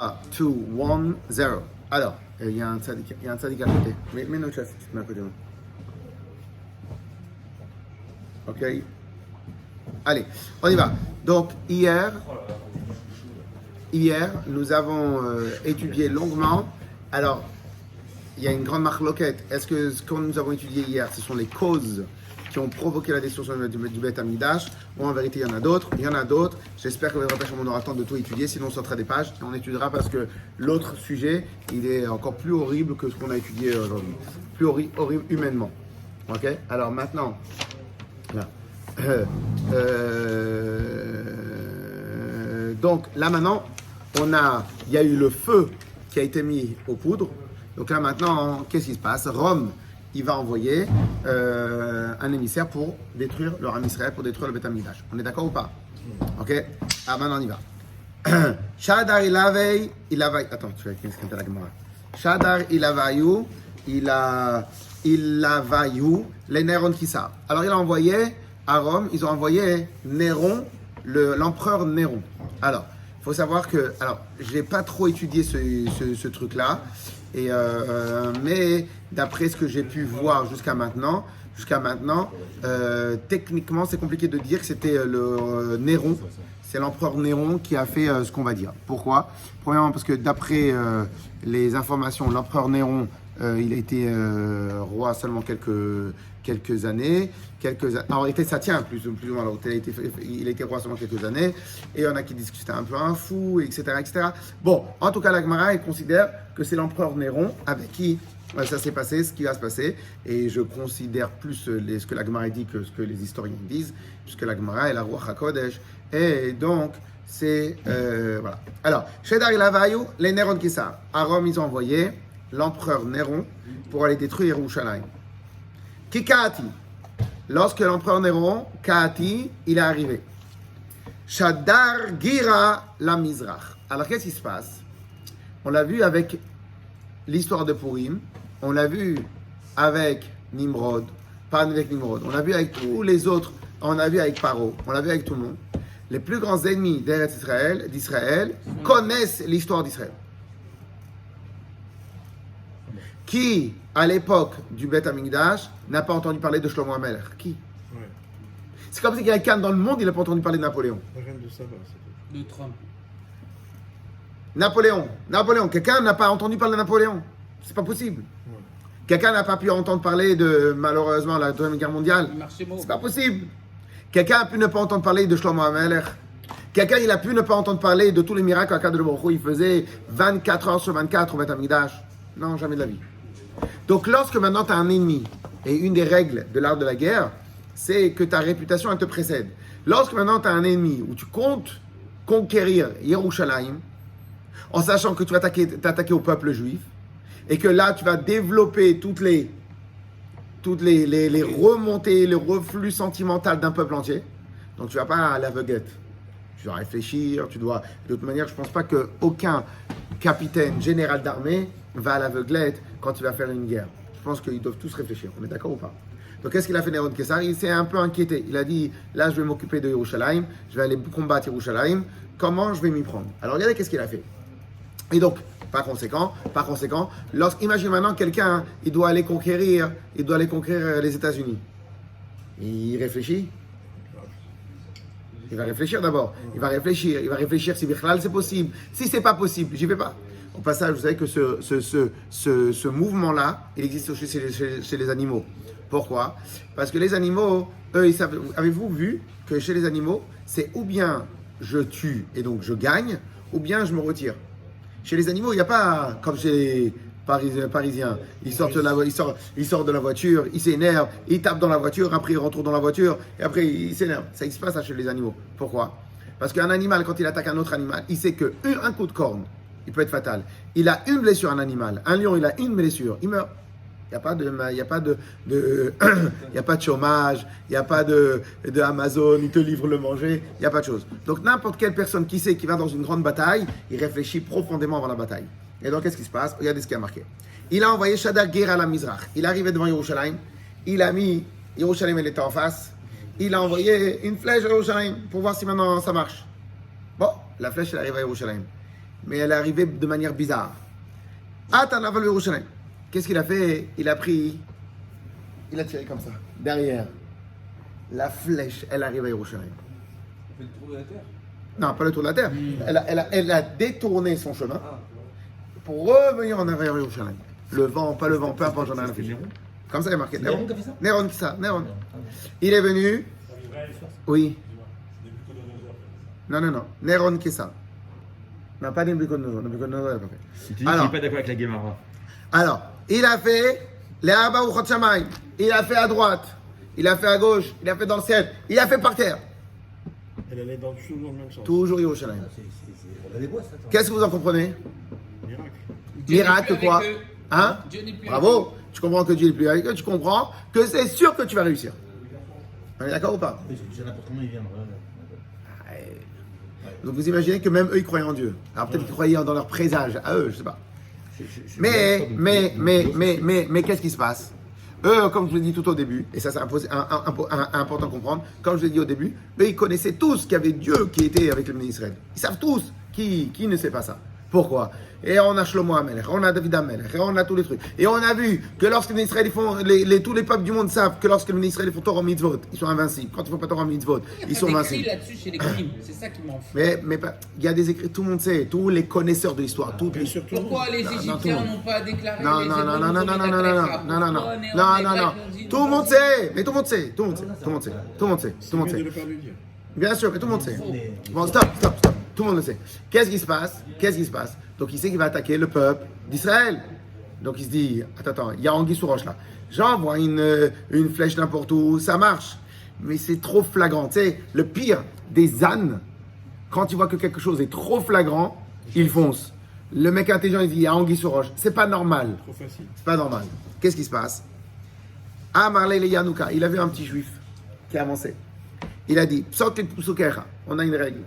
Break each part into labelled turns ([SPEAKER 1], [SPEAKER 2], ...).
[SPEAKER 1] 2, 1, 0. Alors, il y a un tzaddik à côté. Mets nos chefs, tu te mets à côté de moi. Ok. Allez, on y va. Donc, hier, nous avons étudié longuement. Alors, il y a une grande marloquette. Est-ce que ce que nous avons étudié hier, ce sont les causes qui ont provoqué la destruction du Beth Amikdash, ou en vérité il y en a d'autres. J'espère que on aura le temps de tout étudier, sinon on sortira des pages et on étudiera parce que l'autre sujet, il est encore plus horrible que ce qu'on a étudié aujourd'hui. Plus horrible humainement. Ok. Alors maintenant, là. Donc là maintenant, il y a eu le feu qui a été mis aux poudres. Donc là maintenant, qu'est-ce qui se passe? Rome, il va envoyer un émissaire pour détruire le Ram Israël, pour détruire le Beth Amikdash. On est d'accord ou pas? Ok. Ah, maintenant on y va. Shadar ilavei, attends, tu vas écrire ce qu'on la Gemara. Shadar ilavayu, ilavayu, les Néron Kissa. Alors il a envoyé à Rome, ils ont envoyé Néron, l'empereur Néron. Alors, il faut savoir que, j'ai pas trop étudié ce truc-là. Mais d'après ce que j'ai pu voir jusqu'à maintenant, techniquement, c'est compliqué de dire que c'était le Néron. C'est l'empereur Néron qui a fait ce qu'on va dire. Pourquoi? Premièrement, parce que d'après les informations, l'empereur Néron, il a été roi seulement quelques années. En réalité, ça tient plus ou moins. Alors, il a été roi seulement quelques années. Et il y en a qui disent que c'était un peu un fou, etc., etc. Bon, en tout cas, la Gemara, elle considère que c'est l'empereur Néron avec qui ça s'est passé, ce qui va se passer. Et je considère plus ce que la Gemara dit que ce que les historiens disent, puisque la Gemara est la roi HaKodesh. Et donc, c'est... voilà. Alors, Shedar il les Néron Kissa. À Rome, ils ont envoyé l'empereur Néron pour aller détruire Yerushalayim. Kikaati. Lorsque l'empereur Néron, Kaati, il est arrivé. Shadar Gira la Mizrach. Alors qu'est-ce qui se passe? On l'a vu avec l'histoire de Purim, on l'a vu avec Nimrod, pas avec Nimrod, on l'a vu avec tous les autres, on l'a vu avec Paro, on l'a vu avec tout le monde. Les plus grands ennemis d'Israël connaissent l'histoire d'Israël. Qui, à l'époque du Beth Amikdash, n'a pas entendu parler de Shlomo HaMelech? Qui? Ouais. C'est comme si quelqu'un dans le monde, il n'a pas entendu parler de Napoléon.
[SPEAKER 2] La reine de Saba, c'est tout. De Trump.
[SPEAKER 1] Napoléon. Quelqu'un n'a pas entendu parler de Napoléon. C'est pas possible. Ouais. Quelqu'un n'a pas pu entendre parler de, malheureusement, la Deuxième Guerre mondiale. C'est pas possible. Quelqu'un a pu ne pas entendre parler de Shlomo HaMelech. Quelqu'un, il a pu ne pas entendre parler de tous les miracles à Kadosh Baruch Hu. Il faisait 24 heures sur 24 au Beth Amikdash. Non, jamais de la vie. Donc, lorsque maintenant tu as un ennemi, et une des règles de l'art de la guerre, c'est que ta réputation, elle te précède. Lorsque maintenant tu as un ennemi où tu comptes conquérir Yerushalayim, en sachant que tu vas t'attaquer au peuple juif, et que là, tu vas développer toutes les remontées, le reflux sentimental d'un peuple entier, donc tu ne vas pas à l'aveuglette. Tu dois réfléchir, de toute manière, je ne pense pas qu'aucun capitaine, général d'armée, va à l'aveuglette quand il va faire une guerre. Je pense qu'ils doivent tous réfléchir. On est d'accord ou pas? Donc, qu'est-ce qu'il a fait Néron Kessar? Il s'est un peu inquiété. Il a dit, là, je vais m'occuper de Yerushalayim, je vais aller combattre Yerushalayim. Comment je vais m'y prendre? Alors, regardez qu'est-ce qu'il a fait. Et donc, par conséquent, imagine maintenant quelqu'un, il doit aller conquérir les États-Unis. Il réfléchit. Il va réfléchir d'abord. Il va réfléchir si Bichlal c'est possible. Si c'est pas possible, j'y vais pas. Au passage, vous savez que ce mouvement-là, il existe aussi chez les animaux. Pourquoi? Parce que les animaux, eux, ils savent. Avez-vous vu que chez les animaux, c'est ou bien je tue et donc je gagne, ou bien je me retire. Chez les animaux, il n'y a pas comme chez les Parisiens. Ils sortent de la voiture, ils s'énervent, ils tapent dans la voiture, après ils retournent dans la voiture, et après ils s'énervent. Ça se passe chez les animaux. Pourquoi? Parce qu'un animal, quand il attaque un autre animal, il sait qu'un coup de corne, il peut être fatal. Il a une blessure, un animal. Un lion, il a une blessure, il meurt. Il n'y a pas de chômage, il n'y a pas de Amazon, il te livre le manger, il n'y a pas de chose. Donc n'importe quelle personne qui sait qu'il va dans une grande bataille, il réfléchit profondément avant la bataille. Et donc qu'est-ce qui se passe? Regardez ce qu'il a marqué. Il a envoyé Shadar Gira la Mizrach. Il est arrivé devant Yerushalayim, il a mis Yerushalayim, elle était en face. Il a envoyé une flèche à Yerushalayim pour voir si maintenant ça marche. Bon, la flèche elle arrive à Yerushalayim. mais elle est arrivée de manière bizarre. Atanaval Yerushalayim. Qu'est-ce qu'il a fait? Il a tiré comme ça, derrière. La flèche, elle arrive à Yerushalayim.
[SPEAKER 2] Il fait le tour de la terre.
[SPEAKER 1] Non, pas le tour de la terre. Elle a détourné son chemin pour revenir en arrière à Yerushalayim. Le vent, pas le vent, peu importe, j'en ai rien à foutre. Comme ça, il est marqué.
[SPEAKER 3] Néron qui a fait ça?
[SPEAKER 1] Néron qui ça, Néron. Il est venu. Oui. Non. Néron qui ça. Non, pas Nebuchadnezzar. Nebuchadnezzar, il n'a pas fait.
[SPEAKER 3] Tu dis qu'il n'est pas d'accord avec la Guémara.
[SPEAKER 1] Alors, il a fait les Arba ou Chotchamayim. Il a fait à droite. Il a fait à gauche. Il a fait dans le ciel. Il a fait par terre.
[SPEAKER 2] Elle allait toujours dans le même sens.
[SPEAKER 1] Toujours Yerushalayim.
[SPEAKER 3] On a des bois, ça.
[SPEAKER 1] Qu'est-ce que vous en comprenez?
[SPEAKER 2] Miracle.
[SPEAKER 1] Miracle quoi? Hein?
[SPEAKER 4] Dieu n'est plus
[SPEAKER 1] Bravo. Tu comprends que Dieu n'est plus avec eux. Tu comprends que c'est sûr que tu vas réussir. On est d'accord ou pas?
[SPEAKER 3] C'est n'importe comment il vient.
[SPEAKER 1] Donc vous imaginez que même eux ils croyaient en Dieu. Alors peut-être qu'ils croyaient dans leur présage à eux, je sais pas. Mais qu'est-ce qui se passe? Eux, comme je l'ai dit tout au début, et ça c'est important de comprendre, comme je l'ai dit au début, eux ils connaissaient tous qu'il y avait Dieu qui était avec le ministre Israël. Ils savent tous qui ne sait pas ça. Pourquoi? Et on a Shlomo Amelech, on a David Amelech, et on a tous les trucs. Et on a vu que lorsque les Israéliens font, tous les peuples du monde savent que lorsque les Israéliens font Torah Mitzvot, ils sont invincibles. Quand ils font pas Torah Mitzvot, ils sont invincibles.
[SPEAKER 4] Il y a là-dessus chez les crimes, c'est ça qui m'en fout.
[SPEAKER 1] Mais il y a des écrits, tout le monde sait, tous les connaisseurs de l'histoire, toutes les...
[SPEAKER 4] Pourquoi les Égyptiens n'ont pas déclaré
[SPEAKER 1] Non,
[SPEAKER 4] les
[SPEAKER 1] non,
[SPEAKER 4] Hébreux
[SPEAKER 1] non, tout le monde sait, mais tout le monde sait, tout le monde sait. Bien sûr que tout le monde sait. Bon, stop, tout le monde le sait. Qu'est-ce qui se passe? Donc il sait qu'il va attaquer le peuple d'Israël. Donc il se dit, attends, il y a Anguille sous roche là. J'envoie une flèche n'importe où, ça marche. Mais c'est trop flagrant. Tu sais, le pire des ânes, quand il voit que quelque chose est trop flagrant, il fonce. Le mec intelligent, il dit, il y a Anguille sous roche. C'est pas normal.
[SPEAKER 2] Trop facile.
[SPEAKER 1] C'est pas normal. Qu'est-ce qui se passe? Ah, Marley le Yanouka, il a vu un petit juif qui avançait. Il a dit, on a une règle.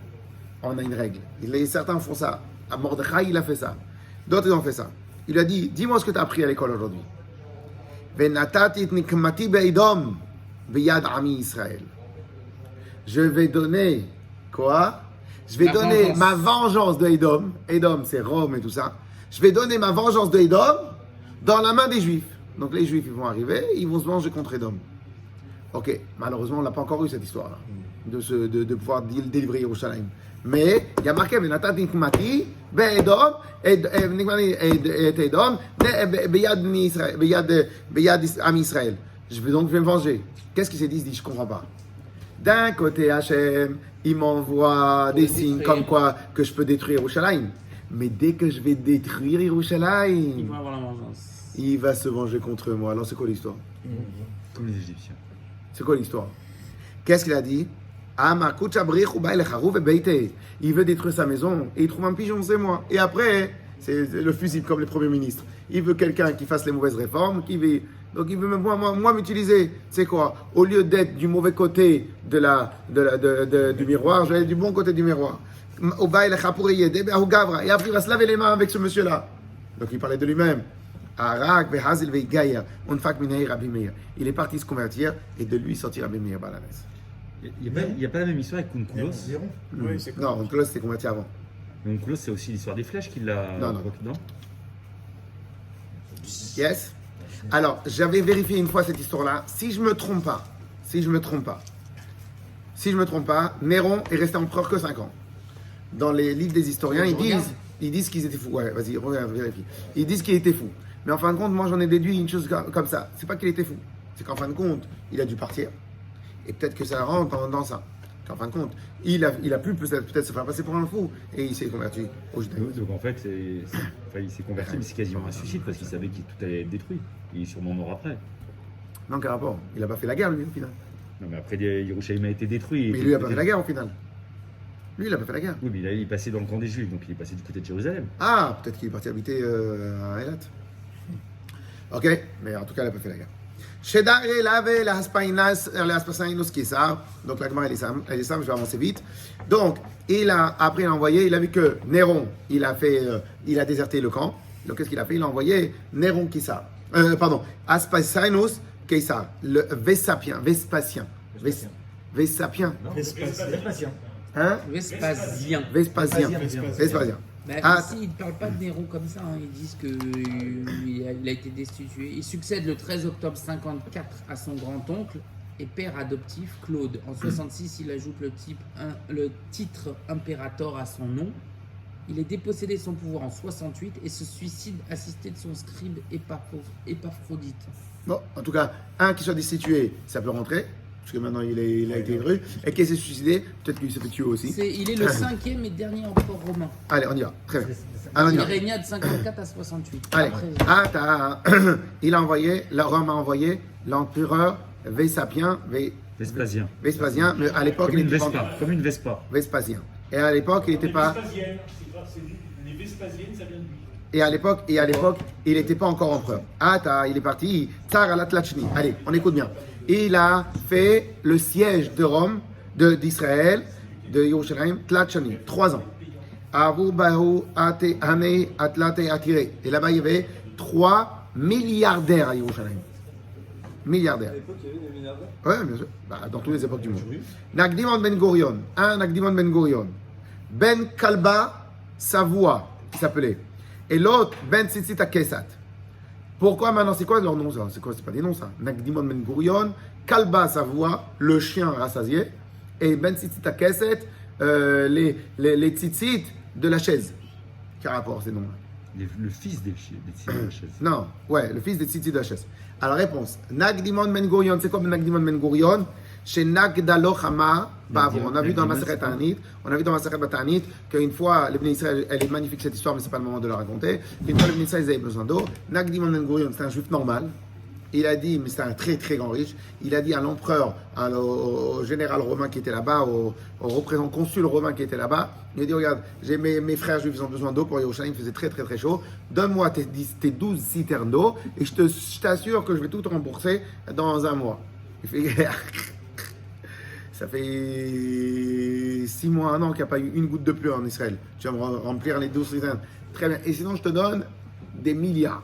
[SPEAKER 1] Certains font ça. À Mordechai, il a fait ça. D'autres, ils ont fait ça. Il a dit, dis-moi ce que tu as appris à l'école aujourd'hui. Je vais donner, quoi? Je vais donner ma vengeance de Edom. Edom, c'est Rome et tout ça. Je vais donner ma vengeance de Edom dans la main des Juifs. Donc les Juifs, ils vont arriver, ils vont se venger contre Edom. Ok, malheureusement, on n'a pas encore eu cette histoire-là, de pouvoir délivrer Yerushalayim. Mais il y a marqué, je vais me venger. Qu'est-ce qu'il s'est dit? Il se dit, je ne comprends pas. D'un côté, Hachem, il m'envoie des signes comme quoi que je peux détruire Yerushalayim. Mais dès que je vais détruire Yerushalayim,
[SPEAKER 4] Il va avoir la vengeance.
[SPEAKER 1] il va se venger contre moi. Alors c'est quoi l'histoire?
[SPEAKER 3] Comme les Égyptiens.
[SPEAKER 1] C'est quoi l'histoire? Qu'est-ce qu'il a dit? Il veut détruire sa maison et il trouve un pigeon, c'est moi. Et après, c'est le fusible comme les premiers ministres. Il veut quelqu'un qui fasse les mauvaises réformes, donc il veut moi m'utiliser. C'est quoi? Au lieu d'être du mauvais côté du miroir, je vais être du bon côté du miroir. Et après, il va se laver les mains avec ce monsieur-là. Donc il parlait de lui-même. Il est parti se convertir et de lui sortir Rabbi Meir Baal HaNes.
[SPEAKER 3] Il n'y a pas la même histoire avec Kunkoulos.
[SPEAKER 2] Oui, c'est
[SPEAKER 1] Non, Kunkoulos s'est converti avant.
[SPEAKER 3] Mais Kunkoulos, c'est aussi l'histoire des flèches qu'il a.
[SPEAKER 1] Non. Yes. Alors, j'avais vérifié une fois cette histoire-là. Si je me trompe pas, Néron est resté empereur que 5 ans. Dans les livres des historiens, ils disent qu'ils étaient fous. Ouais, vas-y, regarde, vérifie. Ils disent qu'il était fou. Mais en fin de compte, moi j'en ai déduit une chose comme ça. C'est pas qu'il était fou. C'est qu'en fin de compte, il a dû partir. Et peut-être que ça rentre dans ça. Qu'en fin de compte, il a pu peut-être se faire passer pour un fou. Et il s'est converti au judaïsme.
[SPEAKER 3] Donc en fait, il s'est converti, mais c'est quasiment un suicide parce qu'il savait que tout allait être détruit. Il est sûrement mort après.
[SPEAKER 1] Non, quel rapport? Il n'a pas fait la guerre, lui, au final.
[SPEAKER 3] Non, mais après, Yerushalayim a été détruit.
[SPEAKER 1] Mais lui, il n'a pas fait la guerre, au final. Lui, il n'a pas fait la guerre.
[SPEAKER 3] Oui, mais là, il est passé dans le camp des Juifs, donc il est passé du côté de Jérusalem.
[SPEAKER 1] Ah, peut-être qu'il est parti habiter à Eilat. Ok, mais en tout cas, il n'a pas fait la guerre. Shedar il avait la Haspainos Kessar. Donc la Gemara, elle est simple, je vais avancer vite. Donc, après il a envoyé, il a vu que Néron, il a déserté le camp. Donc qu'est-ce qu'il a fait? Il a envoyé Néron Kessar. Haspainos Kessar, le Vespasien.
[SPEAKER 2] Vespasien.
[SPEAKER 1] Hein?
[SPEAKER 4] Vespasien. Bah,
[SPEAKER 1] Ah.
[SPEAKER 4] ici, ils ne parlent pas de Néron comme ça. Ils disent qu'il a été destitué. Il succède le 13 octobre 54 à son grand-oncle et père adoptif Claude. En 66, il ajoute le titre impérator à son nom. Il est dépossédé de son pouvoir en 68 et se suicide assisté de son scribe Épaphrodite.
[SPEAKER 1] Bon, en tout cas, un qui soit destitué, ça peut rentrer, parce que maintenant il a été élu, et qui s'est suicidé, peut-être qu'il s'est fait tuer aussi.
[SPEAKER 4] Il est le 5e et dernier empereur romain.
[SPEAKER 1] Allez, on y va, très bien. Allez, on y
[SPEAKER 4] Il
[SPEAKER 1] va.
[SPEAKER 4] régna de 54 à 68.
[SPEAKER 1] Allez,
[SPEAKER 4] Après,
[SPEAKER 1] il a envoyé, Rome a envoyé l'empereur Vespasien,
[SPEAKER 3] Vespasien.
[SPEAKER 1] mais à l'époque
[SPEAKER 3] Comme
[SPEAKER 1] il
[SPEAKER 3] une
[SPEAKER 1] était pas
[SPEAKER 3] Vespa.
[SPEAKER 1] encore.
[SPEAKER 3] Comme une Vespa.
[SPEAKER 1] Vespasien. Et à l'époque il n'était pas.
[SPEAKER 2] Les Vespasiennes, ça vient de lui.
[SPEAKER 1] Et à l'époque, il n'était pas encore empereur. Il est parti. Tsar al-Tlachni. Allez, on écoute bien. Il a fait le siège de Rome, d'Israël, de Yerushalayim, Tlachni, 3 ans. Avu Bahu Ate Hane Atlate Atire. Et là-bas, il y avait 3 milliardaires à Yerushalayim. Milliardaires.
[SPEAKER 2] À l'époque, il y avait des milliardaires.
[SPEAKER 1] Oui, bien sûr. Bah, dans toutes les époques du monde. Nagdimon Ben Gurion. Un Nagdimon Ben Gurion. Ben Kalba Savoie, qui s'appelait. Et l'autre, Ben Tzitzit Kesat. Pourquoi maintenant? C'est quoi leur nom ça? C'est quoi? C'est pas des noms ça. Nagdimon Ben Gurion, Kalba Savoie, le chien rassasié. Et Ben Tzitzit Kesat, les tzitzit de la chaise. Quel rapport ces noms-là?
[SPEAKER 3] Le fils des de la chaise.
[SPEAKER 1] Non, ouais, le fils des tzitzit de la chaise. Alors réponse, Nagdimon Ben Gurion, c'est quoi Nagdimon Ben Gurion? Chez Nagdalo Hama, on a vu dans Maseret Ta'anit, qu'une fois, les Bnei Israël, elle est magnifique cette histoire, mais c'est pas le moment de la raconter. Qu'une fois, les Bnei Israël, ils avaient besoin d'eau. Nagdimon Ben Gurion, c'était un juif normal. Il a dit, mais c'était un très très grand riche, il a dit à l'empereur, au général romain qui était là-bas, au représentant consul romain qui était là-bas, il a dit, regarde, j'ai mes frères juifs, ils ont besoin d'eau pour Yerushalayim, il faisait très très très chaud, donne-moi tes 12 citernes d'eau, et je t'assure que je vais tout te rembourser dans un mois. Il fait, ça fait 6 mois, 1 an qu'il n'y a pas eu une goutte de pluie en Israël. Tu vas me remplir les 12 citernes. Très bien. Et sinon, je te donne des milliards.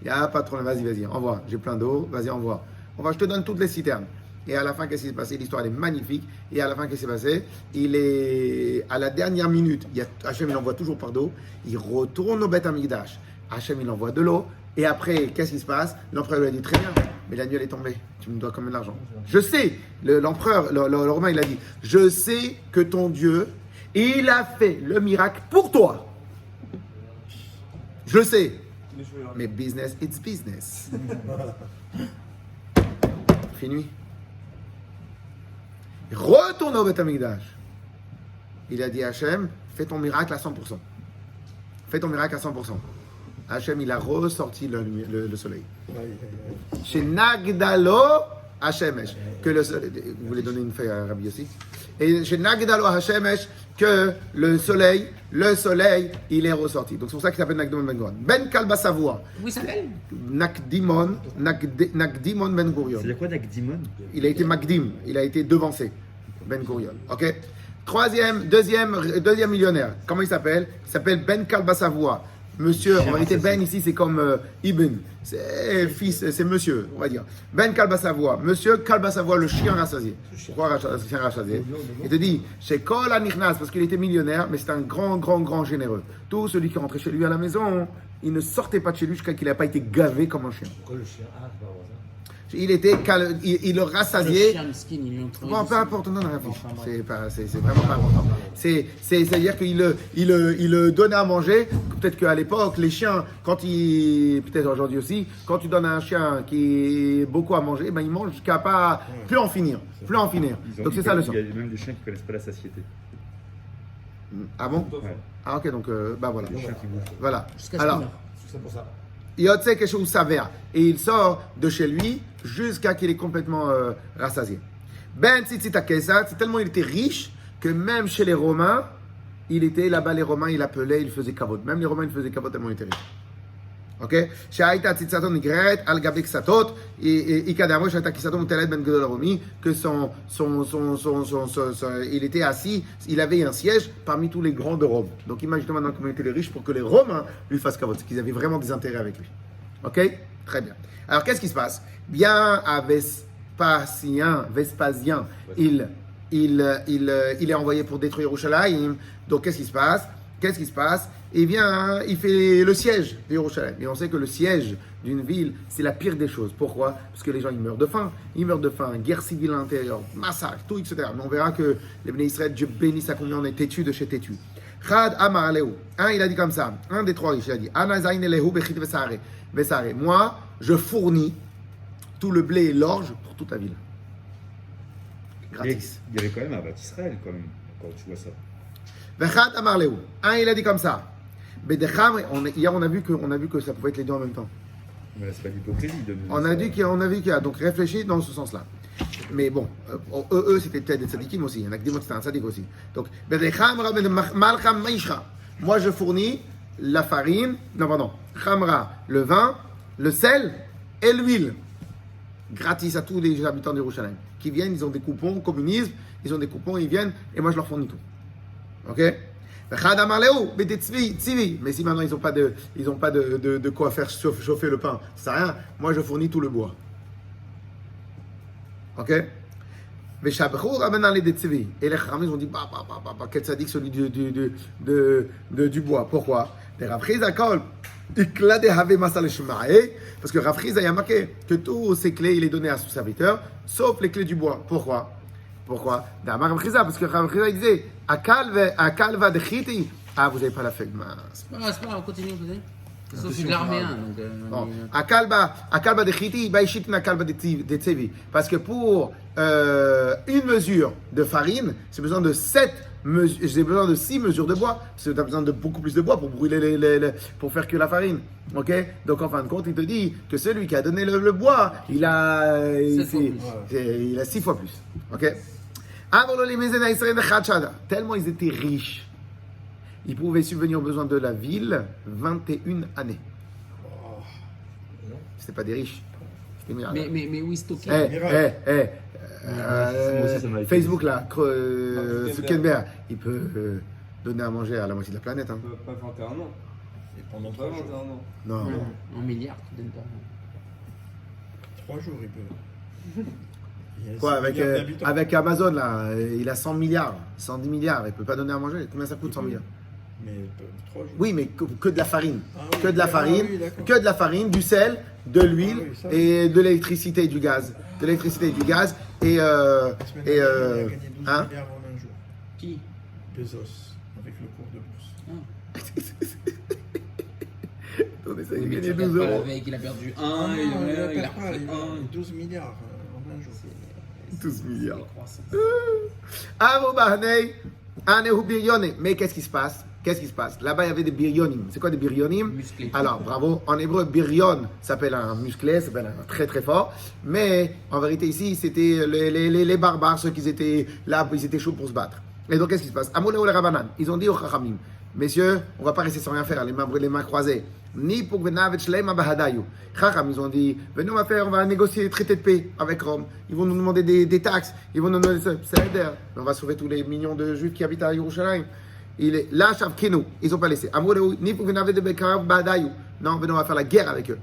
[SPEAKER 1] Il n'y a pas de problème. Vas-y, envoie. J'ai plein d'eau. Vas-y, envoie. Je te donne toutes les citernes. Et à la fin, qu'est-ce qui s'est passé? L'histoire elle est magnifique. Et à la fin, qu'est-ce qui s'est passé? Il est à la dernière minute. Hachem, il envoie toujours par d'eau. Il retourne au Beth Amikdash. Hachem, il envoie de l'eau. Et après, qu'est-ce qui se passe? L'empereur lui a dit, très bien, mais la nuit elle est tombée. Tu me dois combien d'argent? Je sais. L'empereur, le Romain, il a dit, je sais que ton Dieu, il a fait le miracle pour toi. Je sais. Mais business, it's business. Fini. Retourne au Beth Amikdash. Il a dit à Hachem, fais ton miracle à 100%. Fais ton miracle à 100%. Hachem, il a ressorti le soleil. Chez Nagdalo Hashemesh. Que le soleil, vous voulez donner une feuille à Rabbi aussi? Et chez Nagdalo Hashemesh, que le soleil, il est ressorti. Donc c'est pour ça qu'il s'appelle Nagdimon Ben Gurion. Ben Kalba Savoie.
[SPEAKER 4] Comment il s'appelle?
[SPEAKER 1] Nagdimon Ben Gurion.
[SPEAKER 3] C'est quoi Nagdimon?
[SPEAKER 1] Il a été Magdim, il a été devancé. Ben Gurion. Ok? Deuxième millionnaire. Comment il s'appelle? Il s'appelle Ben Kalba Savoie. Monsieur, en réalité, Ben ici c'est comme Ibn, c'est fils, c'est monsieur, on va dire. Ben Kalba Savoie, monsieur Kalba Savoie, le chien rassasié. Pourquoi le chien rassasié? Il te dit, chez Kol Anichnas, parce qu'il était millionnaire, mais c'était un grand généreux. Tout celui qui rentrait chez lui à la maison, il ne sortait pas de chez lui jusqu'à qu'il n'ait pas été gavé comme un chien.
[SPEAKER 2] Pourquoi le chien? Ah, c'est pas vrai ça.
[SPEAKER 1] Il le rassasiait.
[SPEAKER 4] Le chien miskin, ils lui ont trouvé
[SPEAKER 1] Bon,
[SPEAKER 4] des-
[SPEAKER 1] peu importe, non, c'est vraiment pas important. C'est-à-dire qu'il le donnait à manger. Peut-être qu'à l'époque, les chiens, peut-être aujourd'hui aussi, quand tu donnes à un chien qui est beaucoup à manger, ben il mange jusqu'à pas plus en finir. Donc c'est ça le sens.
[SPEAKER 3] Il y a même des chiens qui ne connaissent pas la satiété.
[SPEAKER 1] Ah bon?
[SPEAKER 3] Ouais.
[SPEAKER 1] Ah ok, donc bah voilà.
[SPEAKER 3] Les chiens qui bouffent.
[SPEAKER 1] Voilà.
[SPEAKER 4] Jusqu'à ce
[SPEAKER 1] Alors,
[SPEAKER 4] qu'il meure.
[SPEAKER 2] C'est pour ça.
[SPEAKER 1] Yotse quelque chose s'avère. Et il sort de chez lui jusqu'à qu'il est complètement rassasié. Ben Tzitzit Kesat, c'est tellement il était riche que même chez les Romains, il était là-bas, les Romains, il appelait, il faisait kavod. Même les Romains, ils faisaient kavod tellement il était riche. Ok? Shaita Tzitzaton Nigret, Al Gabe Ksatot, et Ikadamo, Shaita Kisaton Mutelet Ben Gedol Romi, que il était assis, il avait un siège parmi tous les grands de Rome. Donc imagine maintenant comment étaient les riches pour que les Romains lui fassent kavod, c'est qu'ils avaient vraiment des intérêts avec lui. Ok? Très bien. Alors qu'est-ce qui se passe? Bien à Vespasien, il est envoyé pour détruire Yerushalayim. Donc qu'est-ce qui se passe? qu'est-ce qui se passe? Il vient, il fait le siège de Yerushalayim. Et on sait que le siège d'une ville, c'est la pire des choses. Pourquoi? Parce que les gens, ils meurent de faim. Ils meurent de faim, guerre civile à l'intérieur, massacre, tout, etc. Mais on verra que les Bnei Israël, Dieu bénisse à combien on est têtu de chez têtu. Chad Amar Alehu. Un, il a dit comme ça. Un des trois riches, il a dit Ana Zayin Elehu Bechit Vesare. Moi, je fournis tout le blé et l'orge pour toute la ville. Gratis.
[SPEAKER 3] Il y avait quand même un Bâti Israël, quand même, quand tu vois ça.
[SPEAKER 1] Vechad Amar Lehu. Un, il a dit comme ça. Bedecham, hier on a vu que ça pouvait être les deux en même temps.
[SPEAKER 3] Mais c'est pas d'hypocrisie de nous.
[SPEAKER 1] On a vu qu'il y a donc réfléchi dans ce sens-là. Mais bon, eux c'était peut-être des tzadikim aussi. Il y en a qui disent que c'était un tzadik aussi. Donc, Bedecham Malcham Maishra. Moi je fournis la farine, non pardon, Khamra, le vin, le sel et l'huile. Gratis à tous les habitants de Yerushalayim. Qui viennent, ils ont des coupons, communisme, ils ont des coupons, ils viennent, et moi je leur fournis tout. Ok? Mais si maintenant ils n'ont pas de quoi faire chauffer le pain, ça sert à rien. Moi je fournis tout le bois. Ok? Et les Chachamim ont dit quel sadique celui du bois. Pourquoi? Parce que Rav Chiza a marqué que tous ces clés il est donné à son serviteur, sauf les clés du bois. Pourquoi? Rav Chiza, parce que Rav Chiza disait Akalva de Chiti. Ah, vous n'avez pas la feuille mince.
[SPEAKER 4] C'est pas grave, on continue. Sauf c'est de l'armée 1.
[SPEAKER 1] Bon. Akalba de Chiti, Baishit Akalba de Tsevi. Parce que pour une mesure de farine, j'ai besoin de 6 mesures de bois. Parce que tu as besoin de beaucoup plus de bois pour brûler pour faire que la farine. Ok? Donc en fin de compte, il te dit que celui qui a donné le bois, il a 6 fois plus. Ok? Tellement ils étaient riches, ils pouvaient subvenir aux besoins de la ville 21 années. C'était pas des riches.
[SPEAKER 4] Mais où ils stockaient?
[SPEAKER 1] Facebook là, Zuckerberg, il peut donner à manger à la moitié de la planète. Hein.
[SPEAKER 2] Pas 21 ans.
[SPEAKER 5] Et pendant
[SPEAKER 2] Pas 21 ans.
[SPEAKER 1] Non.
[SPEAKER 4] En milliards, tu donnes pas.
[SPEAKER 5] 3 jours, il peut. Il y a
[SPEAKER 1] Quoi,
[SPEAKER 5] 6 milliards d'habitants.
[SPEAKER 1] avec Amazon là, il a 100 milliards, 110 milliards, il peut pas donner à manger. Combien ça coûte 100 milliards?
[SPEAKER 5] Mais 3 jours.
[SPEAKER 1] Oui, mais que de la farine.
[SPEAKER 5] Ah oui,
[SPEAKER 1] Que de la farine,
[SPEAKER 5] oui, d'accord.
[SPEAKER 1] que de la farine, du sel, de l'huile
[SPEAKER 5] Ah oui, ça,
[SPEAKER 1] et de l'électricité et du gaz. De l'électricité et du gaz et
[SPEAKER 5] La semaine dernière, il a gagné 12
[SPEAKER 1] hein?
[SPEAKER 5] milliards en un jour.
[SPEAKER 4] Qui?
[SPEAKER 5] Bezos, avec le cours de bourse.
[SPEAKER 1] On essaie de
[SPEAKER 4] Mais
[SPEAKER 1] gagner
[SPEAKER 4] tu
[SPEAKER 1] 12
[SPEAKER 4] regardes pas
[SPEAKER 1] euros.
[SPEAKER 4] la veille, il a perdu
[SPEAKER 5] Ah
[SPEAKER 4] 1,
[SPEAKER 5] non,
[SPEAKER 4] il a
[SPEAKER 5] il a
[SPEAKER 4] refait 1.
[SPEAKER 5] 12 milliards en un jour.
[SPEAKER 1] 12 milliards. Avo Bahnei, Anehu Biryone. Mais qu'est-ce qui se passe? Là-bas, il y avait des biryonim. C'est quoi des biryonim?
[SPEAKER 4] Musclés.
[SPEAKER 1] Alors, bravo. En hébreu, biryon s'appelle un musclé, s'appelle un très très fort. Mais en vérité, ici, c'était les barbares, ceux qui étaient là, ils étaient chauds pour se battre. Et donc, qu'est-ce qui se passe? Amoulé ou les Rabanan. Ils ont dit aux Chachamim, messieurs, on ne va pas rester sans rien faire, les mains croisées. Ni pour Venavet Shleima Bahadayu. Chacham, ils ont dit, venez, on va négocier des traités de paix avec Rome. Ils vont nous demander des taxes. Ils vont nous demander ça. On va sauver tous les millions de juifs qui habitent à Yerushalayim. Là, Shavkenu, ils n'ont pas laissé. Ni pour Venavet de Bekarav Bahadayu. Non, venez, on va faire la guerre avec eux.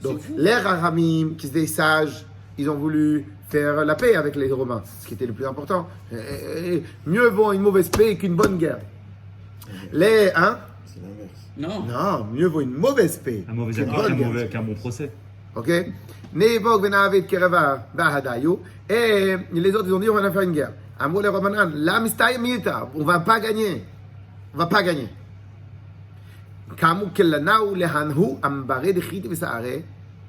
[SPEAKER 1] Donc, les Rahamim, qui étaient sages, ils ont voulu faire la paix avec les Romains, ce qui était le plus important. Mieux vaut une mauvaise paix qu'une bonne guerre. Les, hein?
[SPEAKER 5] C'est l'inverse.
[SPEAKER 4] Non.
[SPEAKER 1] Non, mieux vaut une mauvaise paix
[SPEAKER 3] Un mauvais
[SPEAKER 1] qu'une
[SPEAKER 3] accord
[SPEAKER 1] bonne guerre.
[SPEAKER 3] qu'un bon procès.
[SPEAKER 1] Ok? Nevog venavet kereva bahadayu. Et les autres, ils ont dit, on va faire une guerre. Amou le Romanan, la mistaï milita. On va pas gagner. Kamu kellanau lehanhu ambare de chit vesaare.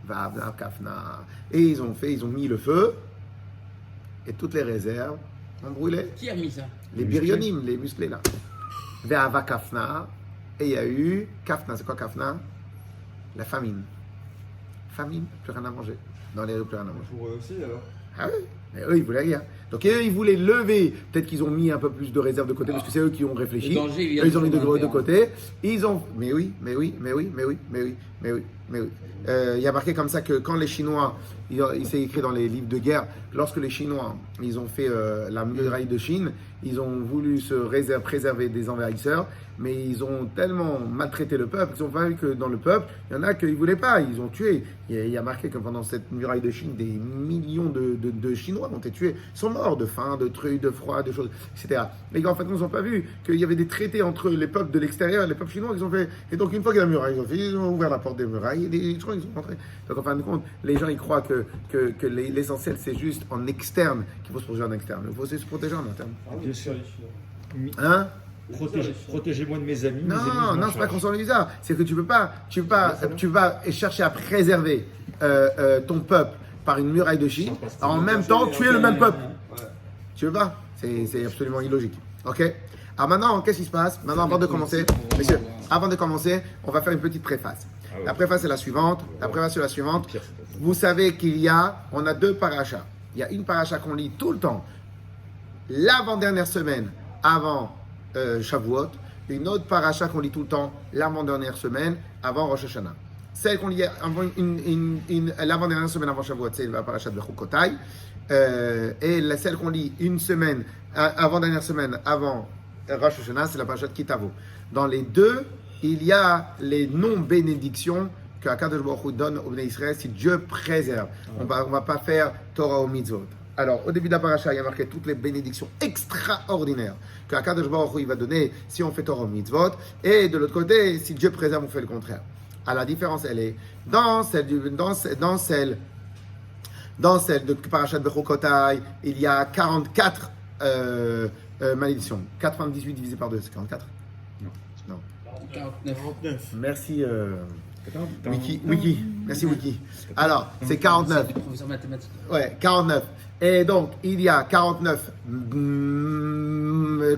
[SPEAKER 1] Vavna kafna. Et ils ont mis le feu. Et toutes les réserves ont brûlé.
[SPEAKER 4] Qui a mis ça?
[SPEAKER 1] Les biryonim, les musclés là. Ve'ava kafna. Et il y a eu kafna. C'est quoi kafna? La famine. Famine, plus rien à manger. Dans les rues, plus rien à manger.
[SPEAKER 2] Pour eux aussi alors.
[SPEAKER 1] Ah oui, mais eux, ils voulaient rien. Donc eux, ils voulaient lever. Peut-être qu'ils ont mis un peu plus de réserve de côté, parce que c'est eux qui ont réfléchi.
[SPEAKER 4] Le danger, il vient
[SPEAKER 1] Eux, ils ont mis de
[SPEAKER 4] l'interne.
[SPEAKER 1] côté. Ils ont. Mais oui. Il y a marqué comme ça que quand les Chinois, il s'est écrit dans les livres de guerre, lorsque les Chinois, ils ont fait la muraille de Chine, ils ont voulu préserver des envahisseurs, mais ils ont tellement maltraité le peuple, ils ont vu que dans le peuple, il y en a qui ne voulaient pas, ils ont tué. Il y a marqué que pendant cette muraille de Chine, des millions de Chinois Chinois ont été tués, ils sont morts de faim, de trucs, de froid, de choses, etc. Les gars, en fait, ils n'ont pas vu qu'il y avait des traités entre les peuples de l'extérieur et les peuples chinois qu'ils ont fait. Et donc, une fois qu'il y a la muraille, ils ont ouvert la porte des murailles et les Chinois, ils sont rentrés. Donc, en fin de compte, les gens, ils croient que l'essentiel, c'est juste en externe qu'il faut se protéger en externe. Il faut aussi se protéger en interne.
[SPEAKER 3] Bien sûr.
[SPEAKER 1] Hein?
[SPEAKER 3] Protégez-moi de mes amis. mes ennemis, je
[SPEAKER 1] Non,
[SPEAKER 3] m'en
[SPEAKER 1] c'est pas
[SPEAKER 3] charge.
[SPEAKER 1] qu'on s'en bizarre. C'est que tu vas chercher à préserver ton peuple par une muraille de Chine, en même temps tuer le même peuple. Tu veux pas? C'est absolument illogique. Ok? Alors maintenant, qu'est-ce qui se passe? Maintenant, avant de commencer, messieurs, avant de commencer, on va faire une petite préface.
[SPEAKER 3] ouais.
[SPEAKER 1] La préface est la suivante. La préface est la suivante. Vous savez on a 2 parachas. Il y a une paracha qu'on lit tout le temps, l'avant-dernière semaine avant Shavuot, une autre paracha qu'on lit tout le temps, l'avant-dernière semaine avant Rosh Hashanah. Celle qu'on lit l'avant-dernière semaine avant Shavuot, c'est la paracha de Bechukotai. Et celle qu'on lit une semaine, avant-dernière semaine avant Rosh Hashanah, c'est la paracha de Kitavo. Dans les deux, il y a les non-bénédictions que Akadosh Baruch Hu donne au Bnei Israël si Dieu préserve. On va pas faire Torah ou Mitzvot. Alors, au début de la paracha, il y a marqué toutes les bénédictions extraordinaires que Akadosh Baruch Hu il va donner si on fait Torah ou Mitzvot. Et de l'autre côté, si Dieu préserve, on fait le contraire. Alors, la différence, elle est dans celle de Parashat Bechukotai, il y a 44 malédictions. 98 divisé par 2, c'est 44? Non.
[SPEAKER 4] 49.
[SPEAKER 1] Merci Wiki. Merci Wiki. Alors, c'est 49.
[SPEAKER 4] Professeur mathématique.
[SPEAKER 1] Ouais, 49. Et donc, il y a 49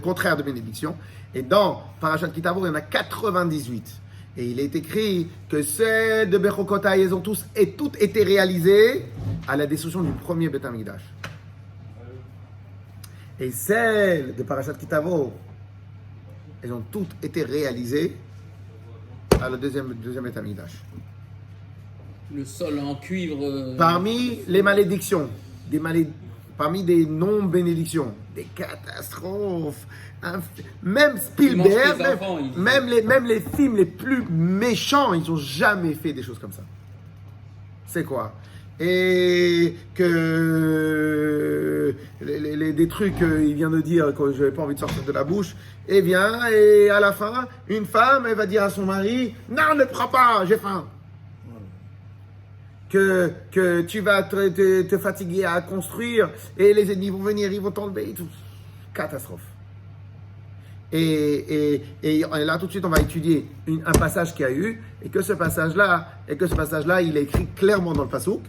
[SPEAKER 1] contraires de bénédiction. Et dans Parashat Kitavo, il y en a 98. Et il est écrit que celles de Bechukotai, elles ont toutes été réalisées à la destruction du premier Beth Amikdash. Et celles de Parashat Kitavo, elles ont toutes été réalisées à la deuxième Beth Amikdash.
[SPEAKER 4] Le sol en cuivre.
[SPEAKER 1] Parmi les malédictions, parmi des non-bénédictions, des catastrophes, même Spielberg,
[SPEAKER 4] Ils mangent les enfants,
[SPEAKER 1] même les films les plus méchants, ils n'ont jamais fait des choses comme ça. C'est quoi? Et que des trucs il vient de dire que je n'avais pas envie de sortir de la bouche, et bien, et à la fin, une femme, elle va dire à son mari, non, ne prends pas, j'ai faim. Que tu vas te fatiguer à construire et les ennemis vont venir, ils vont t'enlever et tout. Catastrophe. Et là, tout de suite, on va étudier un passage qu'il y a eu et que ce passage-là, il est écrit clairement dans le pasouk.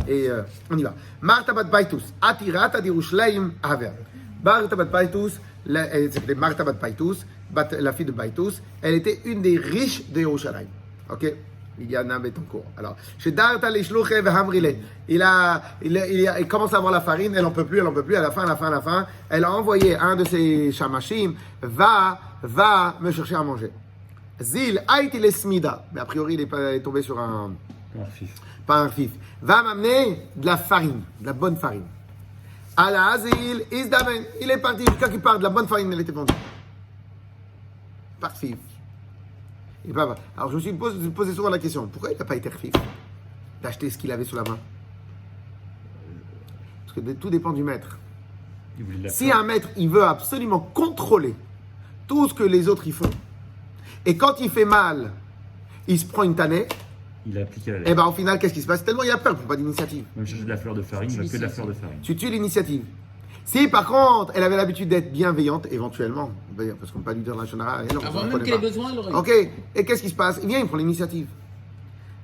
[SPEAKER 1] Et on y va. Martha bat Baitus, Atirat Adirushlaim Haver. Martha bat Baitus, c'était Martha bat Baitus, la fille de Baitus, elle était une des riches de Yerushalayim. Ok? Il y en avait en cours. Alors, chez Darta Lishluche Hamrile, il commence à avoir la farine, elle n'en peut plus, à la fin, elle a envoyé un de ses shamashim, va me chercher à manger. Zil, Aïti Lesmida, mais a priori, il est tombé sur pas un fif, va m'amener de la farine, de la bonne farine. Allah Zil, Isdamen, il est parti jusqu'à qu'il part de la bonne farine, elle était vendue. Par fif. Alors je me suis posé souvent la question, pourquoi il n'a pas été refif d'acheter ce qu'il avait sous la main? Parce que tout dépend du maître. Si un maître, il veut absolument contrôler tout ce que les autres y font, et quand il fait mal, il se prend une tannée,
[SPEAKER 3] il a appliqué la
[SPEAKER 1] et
[SPEAKER 3] lettre.
[SPEAKER 1] ben au final, qu'est-ce qui se passe? Tellement il y a peur, il ne faut pas d'initiative.
[SPEAKER 3] Même chercher de la fleur de farine, il va que de la fleur de farine.
[SPEAKER 1] Tu tues l'initiative. Si par contre, elle avait l'habitude d'être bienveillante, éventuellement, parce qu'on ne peut pas lui dire la shonara,
[SPEAKER 4] Avant même qu'elle ait besoin, elle aurait.
[SPEAKER 1] Ok, et qu'est-ce qui se passe? Il vient, il prend l'initiative.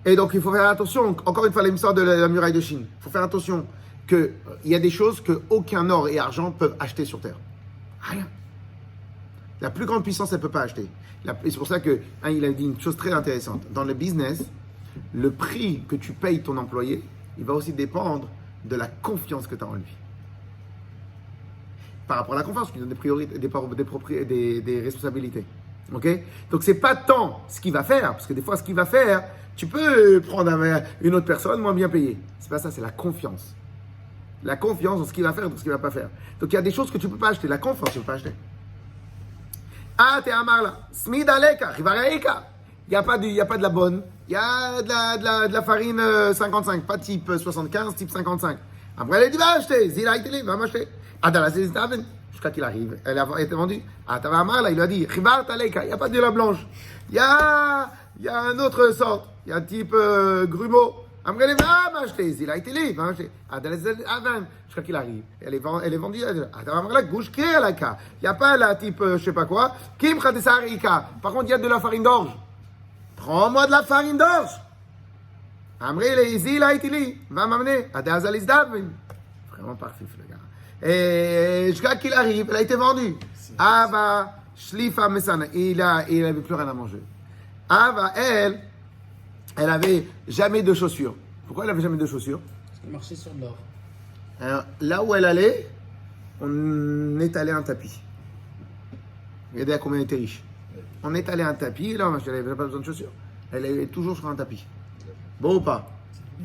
[SPEAKER 1] Et donc il faut faire attention, encore une fois, l'histoire de la muraille de Chine. Il faut faire attention qu'il y a des choses qu'aucun or et argent peuvent acheter sur Terre. Rien. La plus grande puissance, elle ne peut pas acheter. Et c'est pour ça qu'il a dit une chose très intéressante. Dans le business, le prix que tu payes ton employé, il va aussi dépendre de la confiance que tu as en lui. Par rapport à la confiance, tu donnes des priorités, des responsabilités. Ok? Donc, c'est pas tant ce qu'il va faire, parce que des fois, ce qu'il va faire, tu peux prendre une autre personne moins bien payée. C'est pas ça, c'est la confiance. La confiance dans ce qu'il va faire et dans ce qu'il va pas faire. Donc, il y a des choses que tu peux pas acheter. La confiance, tu peux pas acheter. Ah, t'es amar là. Smida leka, rivareika. Il n'y a pas de la bonne. Il y a de la farine 55, pas type 75, type 55. Après, elle a dit, va acheter. Zila Itili, va m'acheter. Adala Zizdaven, jusqu'à qu'il arrive. Elle a été vendue. Atava Amar, là, il lui a dit, Chibar Taleka, il n'y a pas de la blanche. Il y a un autre sorte. Il y a un type grumeau. Après, elle va m'acheter. Zila Itili, va m'acheter. Adala Zizdaven, jusqu'à qu'il arrive. Elle est vendue. Atava Amar, là, Gouche Kiralaka. Il n'y a pas la type, je sais pas quoi. Kim Khadesarika. Par contre, il y a de la farine d'orge. Prends-moi de la farine d'orge. Amré, les Zila Itili, va m'amener à Dazalis Davin. Vraiment parfait, le gars. Et jusqu'à qu'il arrive, elle a été vendue. Ava, Shlifa Mesana. Il n'avait plus rien à manger. Ava, elle avait jamais de chaussures. Pourquoi elle avait jamais de chaussures?
[SPEAKER 4] Parce qu'elle marchait sur de l'or.
[SPEAKER 1] Alors, là où elle allait, on étalait un tapis. Regardez à combien elle était riche. On étalait un tapis, là, elle n'avait pas besoin de chaussures. Elle est toujours sur un tapis. Bon ou pas?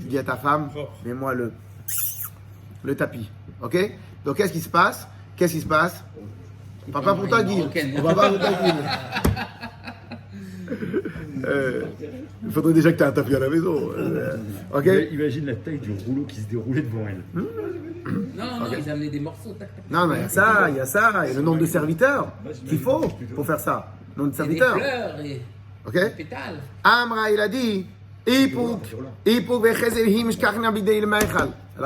[SPEAKER 1] Tu dis à ta femme, mets-moi le tapis. Ok? Donc qu'est-ce qui se passe? On va pas pour ta guille. On va pas pour ta guille. Il faudrait déjà que tu aies un tapis à la maison. Ok?
[SPEAKER 3] Imagine la taille du rouleau qui se déroulait devant elle.
[SPEAKER 4] Non, ils amenaient des morceaux. Tac, tac.
[SPEAKER 1] Non, mais il y a ça, et le nombre de serviteurs qu'il faut pour faire ça. Le nombre de
[SPEAKER 4] Et des
[SPEAKER 1] serviteurs.
[SPEAKER 4] fleurs et
[SPEAKER 1] Ok?
[SPEAKER 4] des pétales.
[SPEAKER 1] Amra, il a dit, alors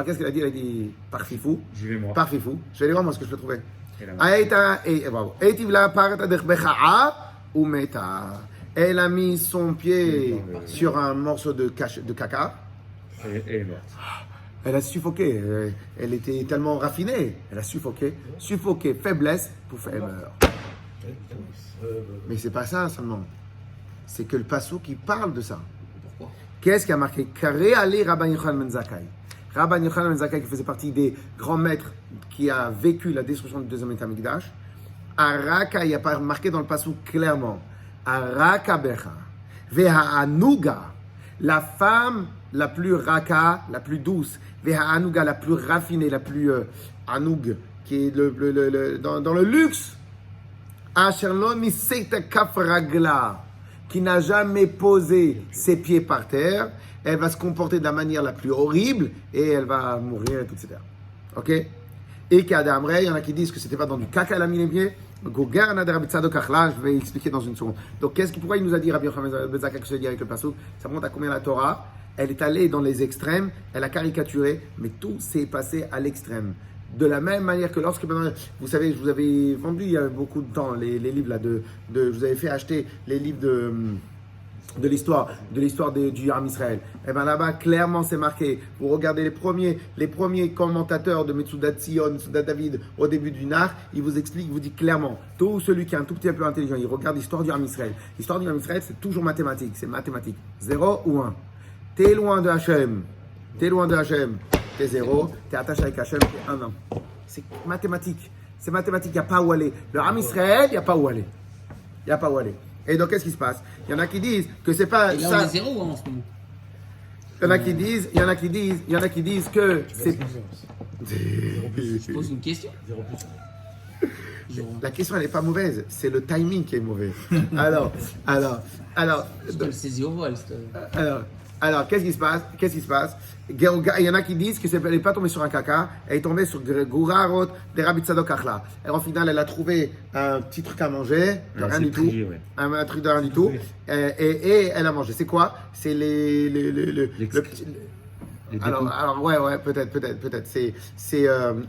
[SPEAKER 1] qu'est-ce qu'il a dit? Il a dit, par fifou.
[SPEAKER 3] J'y vais moi.
[SPEAKER 1] Par fifou. Je vais aller voir moi ce que je peux trouver.
[SPEAKER 3] Et la
[SPEAKER 1] Elle a mis son pied sur un morceau de caca.
[SPEAKER 3] Elle est morte.
[SPEAKER 1] Elle a suffoqué. Elle était tellement raffinée. Elle a suffoqué. Suffoqué, faiblesse, pouf, elle meurt. Mais c'est pas ça seulement. C'est que le passouk qui parle de ça.
[SPEAKER 4] Pourquoi?
[SPEAKER 1] Qu'est-ce qui a marqué? Karé Ali Rabban Yochanan ben Zakkai. Rabban Yochanan ben Zakkai qui faisait partie des grands maîtres qui a vécu la destruction du deuxième Beit Hamikdash. Araka, il n'y a pas marqué dans le passouk clairement. Araka Becha. Veha Anuga. La femme la plus raka, la plus douce. Veha Anuga, la plus raffinée, la plus Anoug, qui est dans le luxe. Asherlo Miseta Kafragla, qui n'a jamais posé ses pieds par terre, elle va se comporter de la manière la plus horrible et elle va mourir, etc. Ok? Et qu'Adamre, il y en a qui disent que c'était pas dans du caca elle a mis les pieds. Je vais expliquer dans une seconde. Donc, pourquoi il nous a dit Rabbi Yochanan ben Zakkai que je dis avec le passouk? Ça montre à combien la Torah, elle est allée dans les extrêmes, elle a caricaturé, mais tout s'est passé à l'extrême. De la même manière que lorsque, vous savez, je vous avais vendu il y a beaucoup de temps les livres là je vous avais fait acheter les livres de l'histoire du Yam Israël. Et bien là-bas, clairement, c'est marqué. Vous regardez les premiers commentateurs de Metsudat Sion, Metsudat David, au début du Nar, ils vous expliquent, ils vous disent clairement, tout celui qui est un tout petit peu intelligent, il regarde l'histoire du Yam Israël. L'histoire du Yam Israël, c'est toujours mathématique, c'est mathématique. 0 ou 1. T'es loin de Hachem. T'es 0, t'es attaché avec Hachem, t'es 1 an. C'est mathématique. C'est mathématique, il n'y a pas où aller. Le Ham Israël, il n'y a pas où aller. Et donc, qu'est-ce qui se passe? Il y en a qui disent que c'est pas
[SPEAKER 4] Et là,
[SPEAKER 1] ça.
[SPEAKER 4] on est 0 en ce moment.
[SPEAKER 1] Il y en a qui disent que c'est.
[SPEAKER 4] Je pose une question.
[SPEAKER 1] La question, elle n'est pas mauvaise. C'est le timing qui est mauvais. Alors.
[SPEAKER 4] Je te le saisis au vol.
[SPEAKER 1] Alors, qu'est-ce qui se passe? Il y en a qui disent qu'elle n'est pas tombée sur un caca, elle est tombée sur Gourarot de Rabbi Tzadok Achla. Et en final, elle a trouvé un petit truc à manger, de rien du tout. Ouais. Un truc de rien du tout. Et elle a mangé. C'est quoi? C'est alors, ouais, peut-être.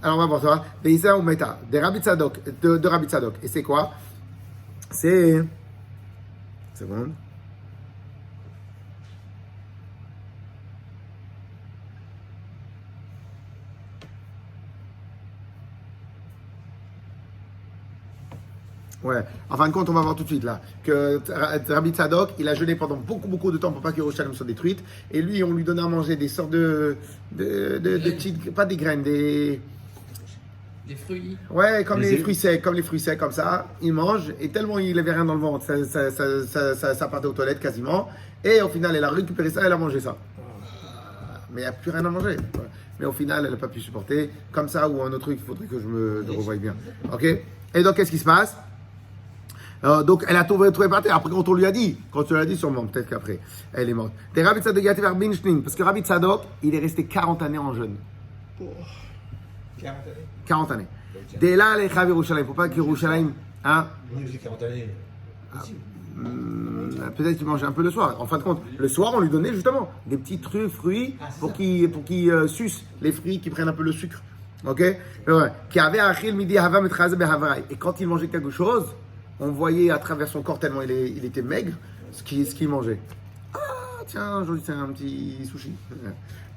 [SPEAKER 1] Alors, on va voir ça. Beisa ou Meta, de Rabbi Tzadok. De Rabbi Tzadok. Et c'est quoi? C'est. Seconde. Ouais, en fin de compte, on va voir tout de suite là que Rabbi Tzadok, il a jeûné pendant beaucoup de temps pour pas que Yerushalayim soit détruite. Et lui, on lui donnait à manger des sortes de petites, pas des graines, des
[SPEAKER 4] fruits.
[SPEAKER 1] Ouais, comme les fruits secs, comme ça. Il mange et tellement il avait rien dans le ventre, ça partait aux toilettes quasiment. Et au final, elle a récupéré ça, elle a mangé ça. Mais il n'y a plus rien à manger. Mais au final, elle n'a pas pu supporter. Comme ça, ou un autre truc, il faudrait que je me revoie bien. Ok? Et donc, qu'est-ce qui se passe? Donc, elle a trouvé par terre. Après, quand on lui a dit, sûrement, peut-être qu'après, elle est morte. Parce que Rabbi Tzadok, il est resté 40 années en jeûne. 40 années. Dès là, les Chav Yerushalayim. Il ne faut pas que Yerushalayim. Hein,
[SPEAKER 2] Oui, j'ai 40 années.
[SPEAKER 1] peut-être qu'il mangeait un peu le soir. En fin de compte, le soir, on lui donnait justement des petits trucs, fruits, pour qu'il suce les fruits, qui prennent un peu le sucre. Ok? Qui avait achil midi havam et chazé behavrai. Et quand il mangeait quelque chose, on voyait à travers son corps tellement il était maigre, ce qu'il mangeait. Ah, tiens, aujourd'hui c'est un petit sushi.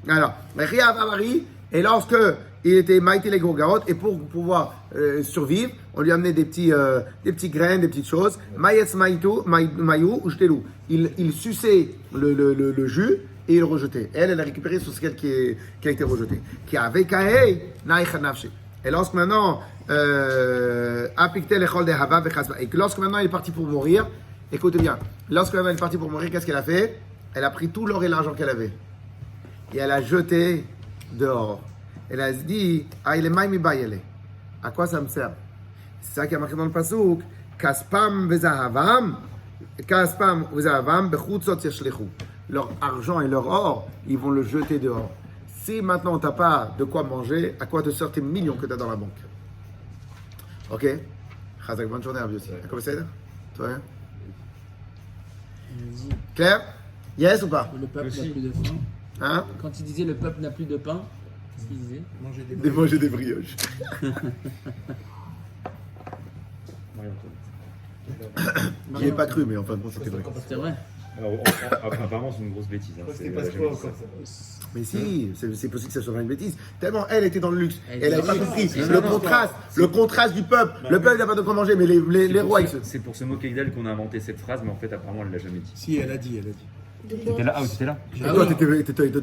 [SPEAKER 1] Alors, Riav Amari, et lorsque il était maïté les gros et pour pouvoir survivre, on lui amenait des petits graines, des petites choses. Maïetz maïou ou jtelou. Il suçait le jus et il le rejetait. Elle a récupéré sur ce qui a été rejeté. Qui avait kaei naïcha nafshi. Et lorsque maintenant, et que lorsque maintenant il est parti pour mourir, écoutez bien, lorsque maintenant il est parti pour mourir, qu'est-ce qu'elle a fait? Elle a pris tout l'or et l'argent qu'elle avait. Et elle a jeté dehors. Elle a dit, ah, il est maïmi bayele. À quoi ça me sert? C'est ça qui a marqué dans le pasouk. Kaspam vezahavam bechutzot yashlechu. Leur argent et leur or, ils vont le jeter dehors. Si maintenant tu n'as pas de quoi manger, à quoi te sortent tes millions que tu as dans la banque? Ok? Chazak, bonne journée, Rabbi aussi. Comment c'est? Toi, hein? Claire? Yes ou pas?
[SPEAKER 4] Le peuple n'a plus de faim.
[SPEAKER 1] Hein?
[SPEAKER 4] Quand il disait le peuple n'a plus de pain, qu'est-ce qu'il disait?
[SPEAKER 1] Manger des brioches. J'y ai pas cru, mais enfin bon, c'était vrai.
[SPEAKER 4] C'est vrai.
[SPEAKER 3] Alors, apparemment, c'est une grosse bêtise. Hein.
[SPEAKER 2] C'était
[SPEAKER 3] Elle
[SPEAKER 2] pas
[SPEAKER 3] a
[SPEAKER 2] ce
[SPEAKER 3] jamais dit
[SPEAKER 2] quoi,
[SPEAKER 3] ça.
[SPEAKER 2] ça.
[SPEAKER 1] Mais si, c'est possible que ça soit une bêtise. Tellement elle était dans le luxe.
[SPEAKER 4] Elle
[SPEAKER 1] Elle n'avait pas
[SPEAKER 4] était
[SPEAKER 1] compris
[SPEAKER 4] dans le luxe.
[SPEAKER 1] le contraste du peuple. Le peuple n'a pas de quoi manger, mais les rois, ils se.
[SPEAKER 3] C'est pour se moquer d'elle qu'on a inventé cette phrase, mais en fait, apparemment, elle l'a jamais dit.
[SPEAKER 5] Si, elle a dit.
[SPEAKER 3] T'étais là? Ah, oui, t'étais là?
[SPEAKER 1] Et toi, t'étais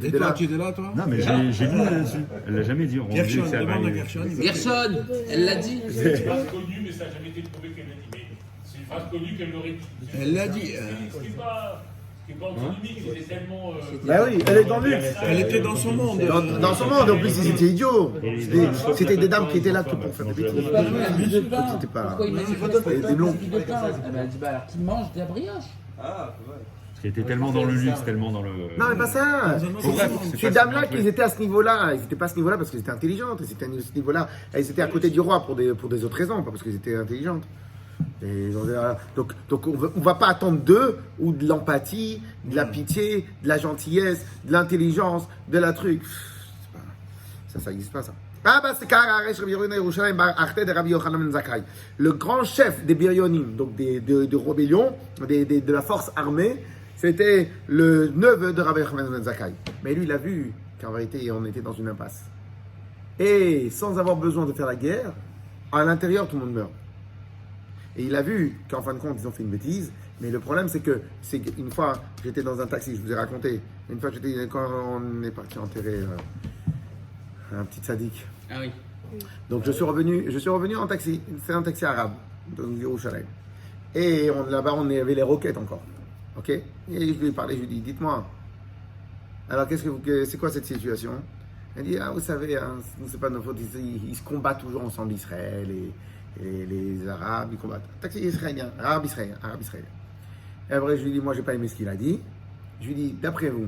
[SPEAKER 5] Et toi,
[SPEAKER 1] là.
[SPEAKER 5] tu étais là, toi?
[SPEAKER 3] Non, mais j'ai lu là-dessus. Elle l'a jamais dit. On dit
[SPEAKER 5] Gershon,
[SPEAKER 3] que ça
[SPEAKER 5] demande à
[SPEAKER 3] avait-
[SPEAKER 5] Gershon.
[SPEAKER 4] Gershon, elle l'a dit.
[SPEAKER 2] C'est une phrase connue, mais ça n'a jamais été prouvé qu'elle l'a dit. Mais c'est une phrase connue qu'elle l'aurait dit.
[SPEAKER 5] Elle l'a dit.
[SPEAKER 2] Ce qui n'est pas antinomique, c'était tellement.
[SPEAKER 1] Bah oui, elle est dans le luxe.
[SPEAKER 5] Elle était dans son monde.
[SPEAKER 1] Dans son monde, en plus, ils étaient idiots. C'était des dames qui étaient là que pour faire des bêtises.
[SPEAKER 4] Plus de pain.
[SPEAKER 1] C'était pas.
[SPEAKER 4] Pourquoi il m'a dit
[SPEAKER 1] Des blonds.
[SPEAKER 4] plus de pain? Elle m'a dit, bah alors qu'il mange de la brioche.
[SPEAKER 3] Parce qu'elle était tellement dans le luxe, tellement dans le.
[SPEAKER 1] Non, mais pas ça.
[SPEAKER 3] C'est
[SPEAKER 1] Ces
[SPEAKER 3] pas
[SPEAKER 1] dames-là,
[SPEAKER 3] ça,
[SPEAKER 1] qu'ils étaient à ce niveau-là, ils n'étaient pas à ce niveau-là parce qu'elles étaient intelligentes. Elles étaient à ce niveau-là. Elles étaient à côté du roi pour des autres raisons, pas parce qu'elles étaient intelligentes. Et donc on va pas attendre d'eux ou de l'empathie, de la pitié, de la gentillesse, de l'intelligence, de la truc. Ça n'existe pas ça. Le grand chef des Biryonim, donc de rébellion, de la force armée, c'était le neveu de Rabbi Yochanan ben Zakkai. Mais lui, il a vu qu'en vérité, on était dans une impasse. Et sans avoir besoin de faire la guerre, à l'intérieur, tout le monde meurt. Et il a vu qu'en fin de compte, ils ont fait une bêtise. Mais le problème, c'est qu'une fois, j'étais dans un taxi, je vous ai raconté, une fois, quand on est parti enterrer un petit sadique.
[SPEAKER 4] Ah oui.
[SPEAKER 1] Donc je suis revenu en taxi. C'est un taxi arabe, donc Yerushalayim. Et là-bas, on avait les roquettes encore. Ok? Et je lui ai parlé, je lui ai dit, dites-moi, alors c'est quoi cette situation? Elle dit, ah, vous savez, hein, c'est pas notre faute, ils se combattent toujours ensemble, Israël et les Arabes, ils combattent. Taxi israélien, arabe israélien. Et après, je lui ai dit, moi, j'ai pas aimé ce qu'il a dit. Je lui ai dit, d'après vous,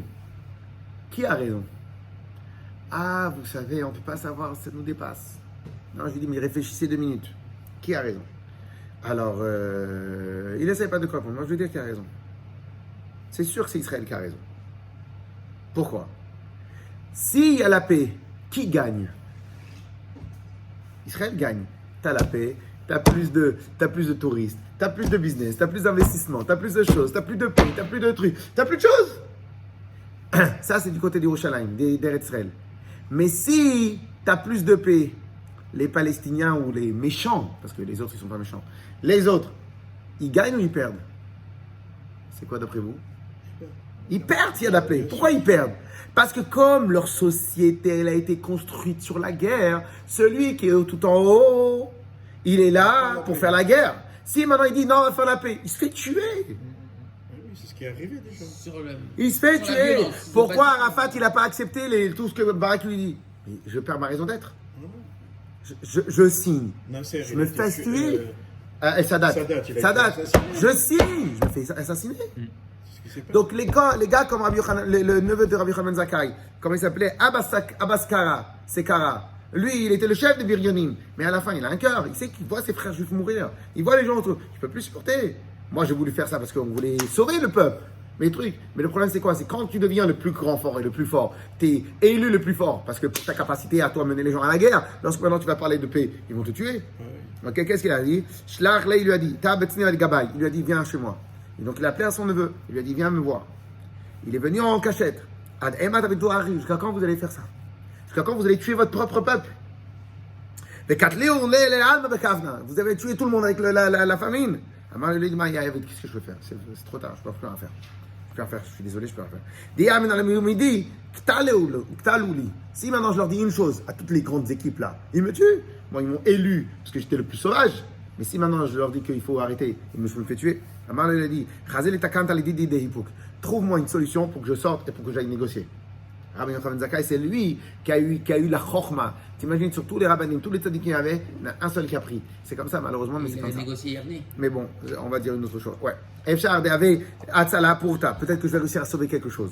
[SPEAKER 1] qui a raison? Ah, vous savez, on ne peut pas savoir, ça nous dépasse. Non, je lui dis, mais réfléchissez 2 minutes. Qui a raison? Alors, il n'essaie pas de quoi répondre. Moi, je veux dire qui a raison. C'est sûr que c'est Israël qui a raison. Pourquoi? S'il y a la paix, qui gagne? Israël gagne. Tu as la paix, tu as plus de touristes, tu as plus de business, tu as plus d'investissements, tu as plus de choses, tu as plus de paix, tu as plus de trucs, tu as plus de choses. Ça, c'est du côté d'Yerushalayim, d'Eretz Israël. Mais si tu as plus de paix, les Palestiniens ou les méchants, parce que les autres, ils ne sont pas méchants, les autres, ils gagnent ou ils perdent? C'est quoi d'après vous? Ils perdent s'il y a de la paix. Pourquoi ils perdent? Parce que comme leur société elle a été construite sur la guerre, celui qui est tout en haut, il est là pour faire la guerre. Si maintenant il dit non, on va faire la paix, il se fait tuer.
[SPEAKER 5] Oui, c'est ce qui est arrivé déjà.
[SPEAKER 1] Il se fait
[SPEAKER 4] Sur la
[SPEAKER 1] tuer.
[SPEAKER 4] violence.
[SPEAKER 1] Pourquoi Arafat il n'a pas accepté tout ce que Barak lui dit? Mais je perds ma raison d'être. Je signe.
[SPEAKER 5] Nasser,
[SPEAKER 1] Je
[SPEAKER 5] il
[SPEAKER 1] me
[SPEAKER 5] a été
[SPEAKER 1] fais
[SPEAKER 5] tué,
[SPEAKER 1] tuer. Et Sadat.
[SPEAKER 5] Sadat, il a été
[SPEAKER 1] Sadat.
[SPEAKER 5] assassiné.
[SPEAKER 1] Je signe. Je me fais assassiner.
[SPEAKER 5] ce qui s'est passé.
[SPEAKER 1] Donc les gars comme Rabbi Yochanan, le neveu de Rabbi Yochanan Zakkai, comment il s'appelait, Abaskara, Sekara. Lui, il était le chef de Biryonim, mais à la fin, il a un cœur. Il sait qu'il voit ses frères juifs mourir. Il voit les gens autour. Il ne peut plus supporter. Moi, j'ai voulu faire ça parce qu'on voulait sauver le peuple. Mais le problème, c'est quoi? C'est quand tu deviens le plus grand fort et le plus fort, tu es élu le plus fort parce que pour ta capacité à toi mener les gens à la guerre, lorsque maintenant tu vas parler de paix, ils vont te tuer. Ok, qu'est-ce qu'il a dit? Shlach il lui a dit, il lui a dit, viens chez moi. Et donc il a appelé à son neveu. Il lui a dit, viens me voir. Il est venu en cachette. Jusqu'à quand vous allez faire ça? Jusqu'à quand vous allez tuer votre propre peuple? Vous avez tué tout le monde avec la famine. Alors il lui dit, qu'est-ce que je peux faire? C'est trop tard, je ne peux plus rien faire. Je peux rien faire, je suis désolé, je peux rien faire. Si maintenant je leur dis une chose à toutes les grandes équipes là, ils me tuent. Moi, ils m'ont élu parce que j'étais le plus sauvage. Mais si maintenant je leur dis qu'il faut arrêter, ils me font tuer. Alors il a dit, trouve-moi une solution pour que je sorte et pour que j'aille négocier. Rabbi Yochanan Zakkai, c'est lui qui a eu la chokhma. T'imagines, sur tous les rabbinim, tous les tzadikim qu'il y avait, il y en a un seul qui a pris. C'est comme ça, malheureusement, mais c'est comme ça.
[SPEAKER 4] Il avait négocié hier.
[SPEAKER 1] Mais bon, on va dire une autre chose. Ouais. Efshar avait Atzala Pourta. Peut-être que je vais réussir à sauver quelque chose.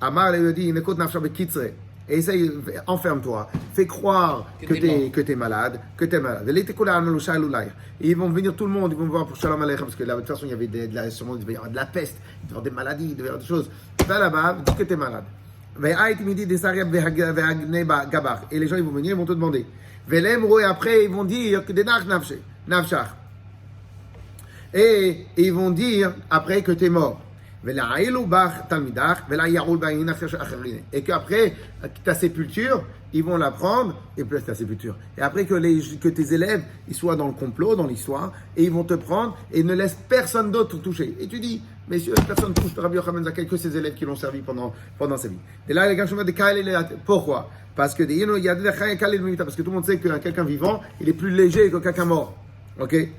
[SPEAKER 1] Amar lui dit, Nekot Nafsha Bekitzre. Essaye, enferme-toi. Fais croire que t'es malade, Et ils vont venir tout le monde, ils vont me voir pour Shalom Aleichem, parce que là, de toute façon, il y avait sûrement, il devait y avoir de la peste, il devait y avoir des maladies, il devait y avoir des choses. Va là-bas, dis que t'es malade. Et les gens ils vont venir, ils vont te demander. Et après ils vont dire que et ils vont dire après que tu es mort. Et qu'après ta sépulture, ils vont la prendre, et puis ta sépulture. Et après que tes élèves ils soient dans le complot, dans l'histoire, et ils vont te prendre et ne laissent personne d'autre toucher. Et tu dis, messieurs, personne ne touche Rabbi Yochanan Zakkai que ses élèves qui l'ont servi pendant sa vie. Et là, les gars, pourquoi? Parce que parce que tout le monde sait que quelqu'un vivant, il est plus léger que quelqu'un mort. Ok? Et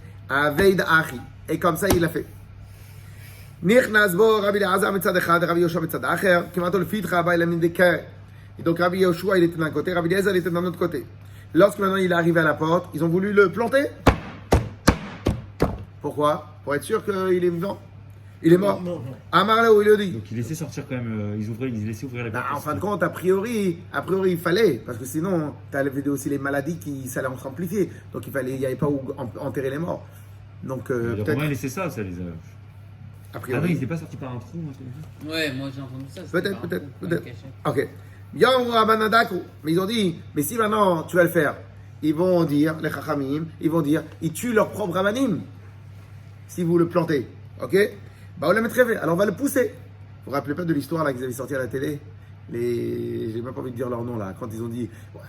[SPEAKER 1] comme ça, il l'a fait. Et donc Rabbi Yoshua il était d'un côté, Rabbi Eliezer il était d'un autre côté. Lorsque maintenant il est arrivé à la porte, ils ont voulu le planter. Pourquoi? Pour être sûr qu'il est vivant. Il est mort.
[SPEAKER 5] Non.
[SPEAKER 1] Amarle où il le dit.
[SPEAKER 3] Donc il laissait sortir quand même, ils laissaient ouvrir la porte.
[SPEAKER 1] En fin de compte, a priori, il fallait, parce que sinon, tu avais aussi les maladies qui ça allait s'amplifier. Donc il n'y avait pas où enterrer les morts. Donc
[SPEAKER 3] les Romains laissaient ça les.
[SPEAKER 1] A priori.
[SPEAKER 3] Ah non, ils n'étaient pas sortis par un trou.
[SPEAKER 4] Ouais, moi j'ai entendu ça.
[SPEAKER 1] Peut-être. Ok. Mais ils ont dit, mais si maintenant tu vas le faire, ils vont dire, les Chachamim, ils tuent leur propre Rabbanim si vous le plantez. Ok? Bah on le mettrait. Alors on va le pousser. Vous vous rappelez pas de l'histoire là qu'ils avaient sorti à la télé? J'ai même pas envie de dire leur nom là. Quand ils ont dit, ouais,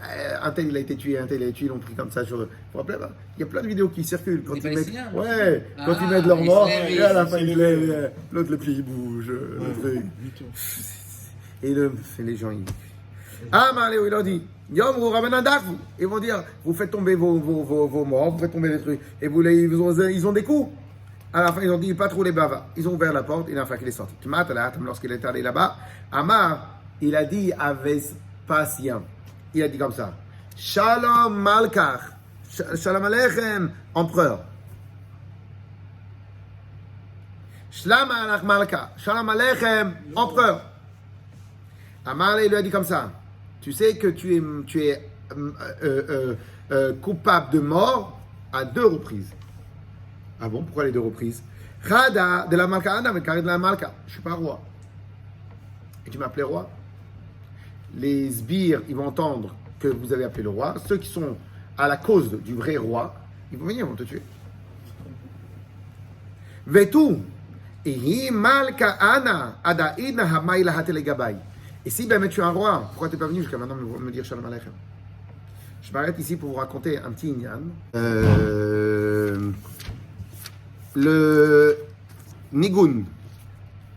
[SPEAKER 1] un tel il a été tué, un tel il a été tué, ils l'ont pris comme ça. Vous vous rappelez pas? Il y a plein de vidéos qui circulent quand ils mettent, quand ils mettent leur mort et à la fin l'autre le pied il bouge, le truc. Et les gens ils. Ah, Maléo, il a dit, Yom, vous ramenez un daf. Ils vont dire, vous faites tomber vos morts, vous faites tomber les trucs. Et ils ont des coups. À la fin, ils ont dit, pas trop les bavas. Ils ont ouvert la porte, et la fin qu'il est sorti. Lorsqu'il est allé là-bas, Amar, il a dit à Vespasien, il a dit comme ça, Shalom Malkach, Shalom Aleichem, empereur. Shalom Aleichem Malkach, Shalom Aleichem, empereur. Amar, il lui a dit comme ça, tu sais que tu es coupable de mort à 2 reprises. Ah bon, pourquoi les 2 reprises? Khada de la Malka, mais carré de la Malka. Je ne suis pas roi. Et tu m'as appelé roi? Les sbires, ils vont entendre que vous avez appelé le roi. Ceux qui sont à la cause du vrai roi, ils vont venir, ils vont te tuer. Vetu. Et Malka Ana, Adaïna Hamaïla Hatelegabai. Et si ben, tu es un roi, pourquoi tu n'es pas venu jusqu'à maintenant me dire Shalom Aleichem? Je m'arrête ici pour vous raconter un petit inyan. Le Nigun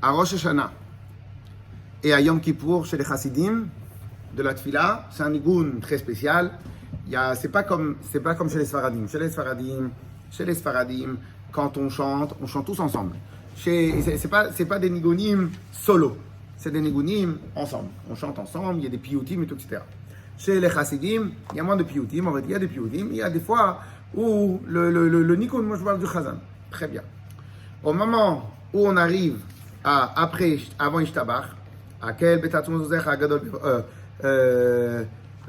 [SPEAKER 1] à Rosh Hashanah et à Yom Kippour chez les Chassidim de la Tfila, c'est un Nigun très spécial. C'est pas comme chez les Sfaradim. Chez les Sfaradim, quand on chante tous ensemble. C'est pas des Nigunim solo. C'est des nigunim ensemble. On chante ensemble, il y a des piyutim et tout, etc. Chez les chassidim, il y a moins de piyutim. En fait, il y a des piyutim. Il y a des fois où le nigun, moi je parle du chazan. Très bien. Au moment où on arrive après, avant Ishtabach, Akel Betatum Zuzech Agadol,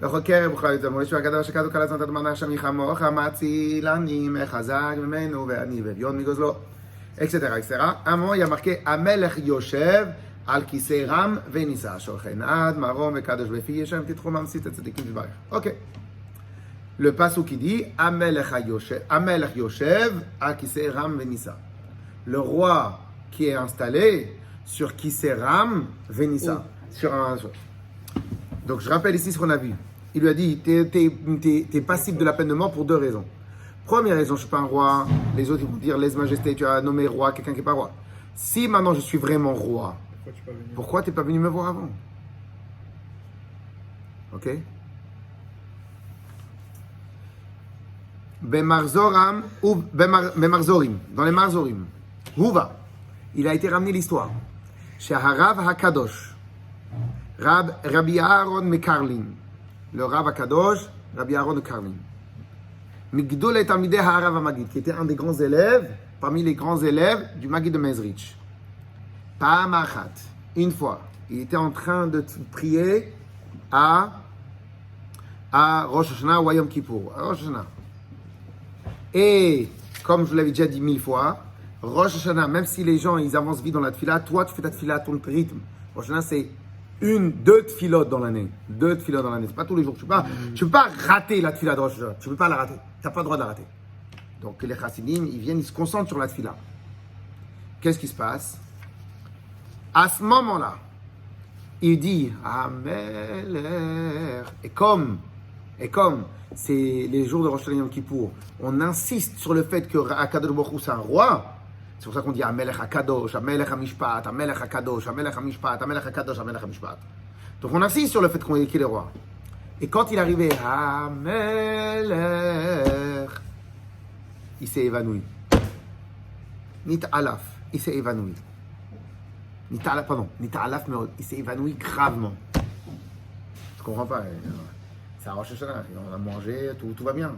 [SPEAKER 1] חוקר בכל זאת, מוישו הגדול שכתוב כל הזמן תדמנה שם יחמוך, המציא לנים, חזק ממנו ואני ואביון מגוזלו, אקסטרה. עמו היה מרקה, המלך יושב על כיסא רם ונישא, שולחן עד, מרום וקדוש בפי, ישם תתחום ממסית הצדיקים תברך. אוקיי. Le pasuk qui dit, Amelech Yoshev à Kisei Ram Venissa. Le roi qui est installé sur Kisei Ram Venissa. Sur un... Donc je rappelle ici ce qu'on a vu. Il lui a dit, t'es passible de la peine de mort pour 2 raisons. Première raison, je ne suis pas un roi. Les autres ils vont dire, lèse-majesté, tu as nommé roi quelqu'un qui n'est pas roi. Si maintenant je suis vraiment roi, pourquoi tu n'es pas venu me voir avant? Ok? Bemarzoram ou Bemarzorim, dans les Marzorim. Houva, il a été ramené l'histoire. Chez Harav Hakadosh, Rabbi Aaron Mekarlin, le Rav Hakadosh, Rabbi Aaron Mekarlin. Migdol et Talmidei Harav Hamagid, qui était un des grands élèves, parmi les grands élèves du Maggid de Mezrich. Pa'amachat, une fois, il était en train de prier à Rosh Hashanah ou à Yom Kippour. À Rosh Hashanah. Et comme je vous l'avais déjà dit 1000 fois, Rosh Hashanah, même si les gens ils avancent vite dans la tefila, toi tu fais ta tefila à ton rythme. Rosh Hashanah c'est 2 tefilotes dans l'année. 2 tefilotes dans l'année, c'est pas tous les jours. Tu peux pas rater la tefila de Rosh Hashanah. Tu peux pas la rater. Tu n'as pas le droit de la rater. Donc les chassidim, ils viennent, ils se concentrent sur la tefila. Qu'est-ce qui se passe? À ce moment-là, il dit Amelech. Et comme c'est les jours de Rosh Hashanah Yom Kippour, on insiste sur le fait que Akadosh Baruch Hu c'est un roi. C'est pour ça qu'on dit Amelech HaKadosh, Amelech HaMishpat, Amelech HaKadosh, Amelech HaMishpat, Amelech HaKadosh, Amelech HaMishpat. Donc on insiste sur le fait qu'il est roi. Et quand il arrivait Amelech, il s'est évanoui. Nit'alaf, il s'est évanoui. Nit'alaf, mais il s'est évanoui gravement. Je comprends pas. C'est un Rosh Hashanah, on a mangé, tout va bien.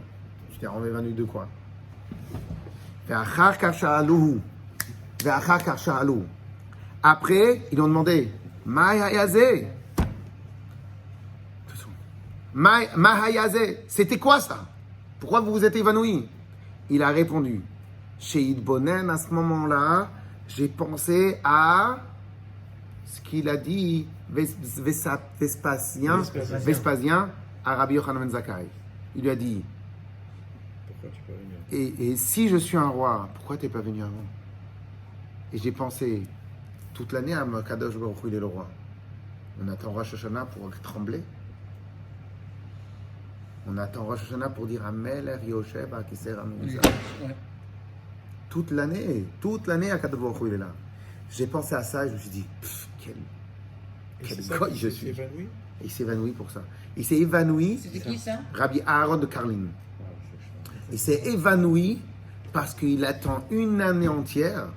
[SPEAKER 1] Tu t'es évanoui de quoi? Après, ils lui ont demandé c'était quoi ça? Pourquoi vous vous êtes évanoui? Il a répondu chez Idbonen, à ce moment-là, j'ai pensé à ce qu'il a dit Vespasien à Rabbi Yochanan ben Zakkai. Il lui a dit et si je suis un roi, pourquoi tu n'es pas venu avant? Et j'ai pensé toute l'année à Kadosh Baruch Hu, il est le roi. On attend Rosh Hashanah pour trembler. On attend Rosh Hashanah pour dire Amelech Yoshev à Kisei Ram Venissa. Toute l'année à Kadosh Baruch Hu, il est là. J'ai pensé à ça et je me suis dit quel goy je suis. Il s'est évanoui pour ça. Il s'est évanoui.
[SPEAKER 4] C'était qui ça?
[SPEAKER 1] Rabbi Aaron de Karlin. Il s'est évanoui parce qu'il attend une année entière.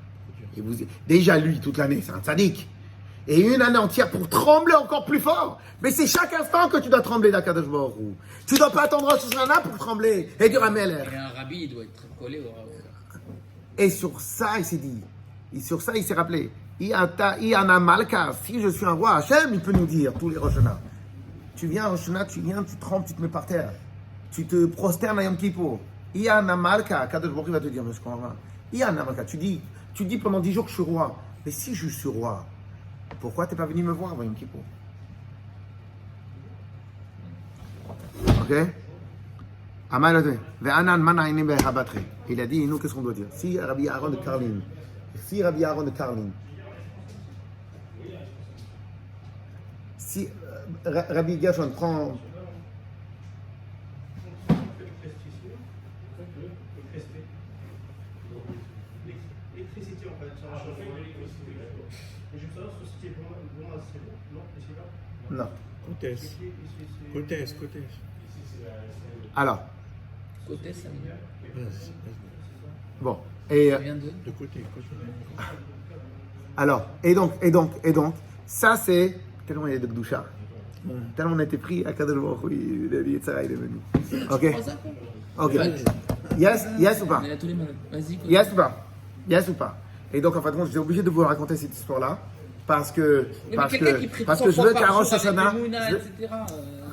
[SPEAKER 1] Et déjà lui, toute l'année, c'est un tzaddik. Et une année entière pour trembler encore plus fort. Mais c'est chaque instant que tu dois trembler d'Akadosh Baruch Hu. Tu ne dois pas attendre Rosh Hashanah pour trembler et dire Amelech.
[SPEAKER 4] Et un rabbi, il doit être collé au rabbi.
[SPEAKER 1] Et sur ça, il s'est dit. Et sur ça, il s'est rappelé. Iana Malka, si je suis un roi, Hachem, il peut nous dire tous les Rosh Hashanah. Tu viens à Rosh Hashanah, tu trembles, tu te mets par terre. Tu te prosternes à Yom Kippour. Iana Malka, Kadosh Baruch Hu va te dire, mais je comprends. Iana Malka, tu dis pendant 10 jours que je suis roi. Mais si je suis roi, pourquoi tu n'es pas venu me voir avant Yom Kippour? Ok? Il a dit, nous, qu'est-ce qu'on doit dire? Si Rabbi Aaron de Karlin, si Rabbi Gershon prend.
[SPEAKER 6] L'électricité en fait, ça va chauffer l'électricité. Et je veux savoir si c'était bon assez bon, non?
[SPEAKER 1] Non.
[SPEAKER 5] Côté.
[SPEAKER 1] Alors.
[SPEAKER 4] Côté, ça vient.
[SPEAKER 1] Bon. Et.
[SPEAKER 4] Ça vient de
[SPEAKER 5] côté.
[SPEAKER 1] Alors. Et donc. Ça, c'est. Tellement il y a de Gdoucha. Tellement on a été pris à Kadosh Baruch Hu, il est venu. Ok. Yes ou pas?
[SPEAKER 4] On est à tous les malades. Vas-y.
[SPEAKER 1] Yes ou pas? Et donc, en fait, j'étais obligé de vous raconter cette histoire-là parce que,
[SPEAKER 4] Mais
[SPEAKER 1] parce
[SPEAKER 4] quelqu'un qui
[SPEAKER 1] que,
[SPEAKER 4] prie
[SPEAKER 1] parce
[SPEAKER 4] trois
[SPEAKER 1] que je
[SPEAKER 4] fois
[SPEAKER 1] veux
[SPEAKER 4] par
[SPEAKER 1] qu'à
[SPEAKER 4] jour
[SPEAKER 1] Rosh
[SPEAKER 4] avec
[SPEAKER 1] Hashanah.
[SPEAKER 4] le Mouna,
[SPEAKER 1] je-
[SPEAKER 4] etc.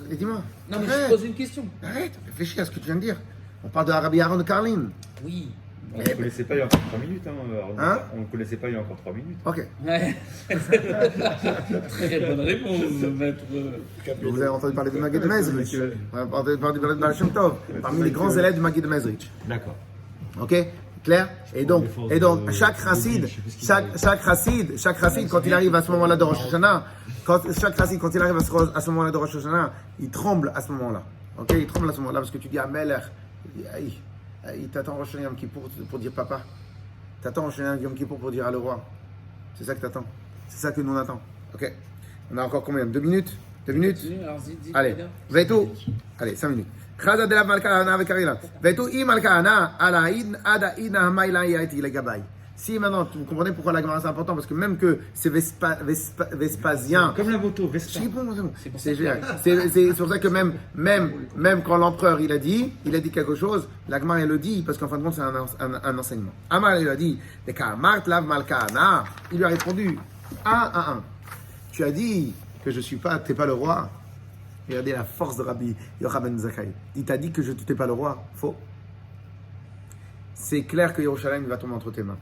[SPEAKER 1] Et dis-moi.
[SPEAKER 4] Non, mais je
[SPEAKER 1] Arrête.
[SPEAKER 4] pose une question.
[SPEAKER 1] Arrête, réfléchis à ce que tu viens de dire. On parle de Rabbi Aaron de Carlin.
[SPEAKER 4] Oui.
[SPEAKER 3] On ne connaissait pas il y a encore 3 minutes.
[SPEAKER 1] Hein
[SPEAKER 3] On ne connaissait pas il y a encore 3 minutes.
[SPEAKER 1] Ok.
[SPEAKER 4] Ouais. Très bonne réponse, maître.
[SPEAKER 1] Vous avez entendu parler de Maggid de Mezrich. Vous avez entendu parler de Baal Shem Tov, parmi les grands élèves du Maggid de Mezrich.
[SPEAKER 3] D'accord.
[SPEAKER 1] Ok, clair. Et donc, chaque chassid, quand il arrive à ce moment-là de Rosh Hashanah, chaque chassid, quand il arrive à ce moment-là de Rosh Hashanah, il tremble à ce moment-là. Ok, il tremble à ce moment-là parce que tu dis à Melech, il dit, aïe, t'attends Rosh Hashanah Yom Kippour pour dire papa. T'attends Rosh Hashanah Yom Kippour pour dire à le roi. C'est ça que t'attends. C'est ça que nous on attend. Ok. On a encore combien? 2 minutes? 2 minutes?
[SPEAKER 4] Alors, dis-
[SPEAKER 1] Allez, Vetou. Allez, 5 minutes. Chaza de la Malkana avec Karila. Vetou i Malkana, ala id, ada ina hamaila yaiti le gabay. Si maintenant, vous comprenez pourquoi la Gemara c'est important, parce que même que c'est Vespasien.
[SPEAKER 3] Comme la moto, Vespa.
[SPEAKER 1] C'est bon, c'est bon. C'est génial. C'est pour ça que même quand l'empereur il a dit quelque chose, la Gemara elle le dit, parce qu'en fin de compte c'est un enseignement. Amar il a dit, Mart lav Malkana, il lui a répondu, 1. Tu as dit que je suis pas, t'es pas le roi. Regardez la force de Rabbi Yochanan Zakkai. Il t'a dit que je n'étais pas le roi. Faux. C'est clair que Yerushalayim va tomber entre tes mains.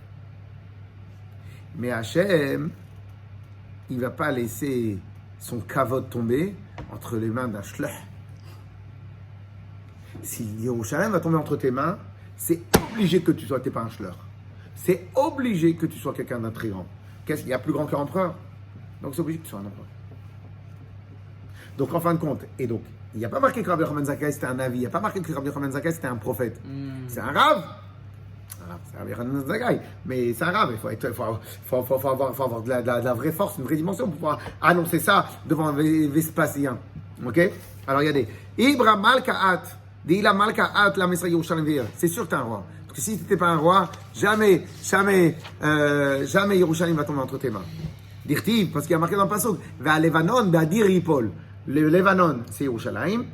[SPEAKER 1] Mais Hachem, il ne va pas laisser son kavod tomber entre les mains d'un shlech. Si Yerushalayim va tomber entre tes mains, c'est obligé que tu sois, t'es pas un shlech. C'est obligé que tu sois quelqu'un d'intrigant. Qu'est-ce qu'il y a plus grand qu'un empereur? Donc c'est obligé que tu sois un empereur. Donc en fin de compte, et donc, il n'y a pas marqué que Rabbi Yochanan Zakkai c'était un avis, il n'y a pas marqué que Rabbi Yochanan Zakkai c'était un prophète. C'est un rave. C'est Rabbi Yochanan Zakkai, mais c'est un rave. Il faut avoir de la vraie force, une vraie dimension pour pouvoir annoncer ça devant un Vespasien. Ok? Alors regardez. Ibra Malkaat, Dila Malkaat, la Mesra Yerushalayim. C'est sûr que tu es un roi. Parce que si tu n'étais pas un roi, jamais Yerushalayim va tomber entre tes mains. Dirtiv, parce qu'il y a marqué dans le passage, va à Levanon, Badir Yipol. Le Levanon, c'est Yerushalayim.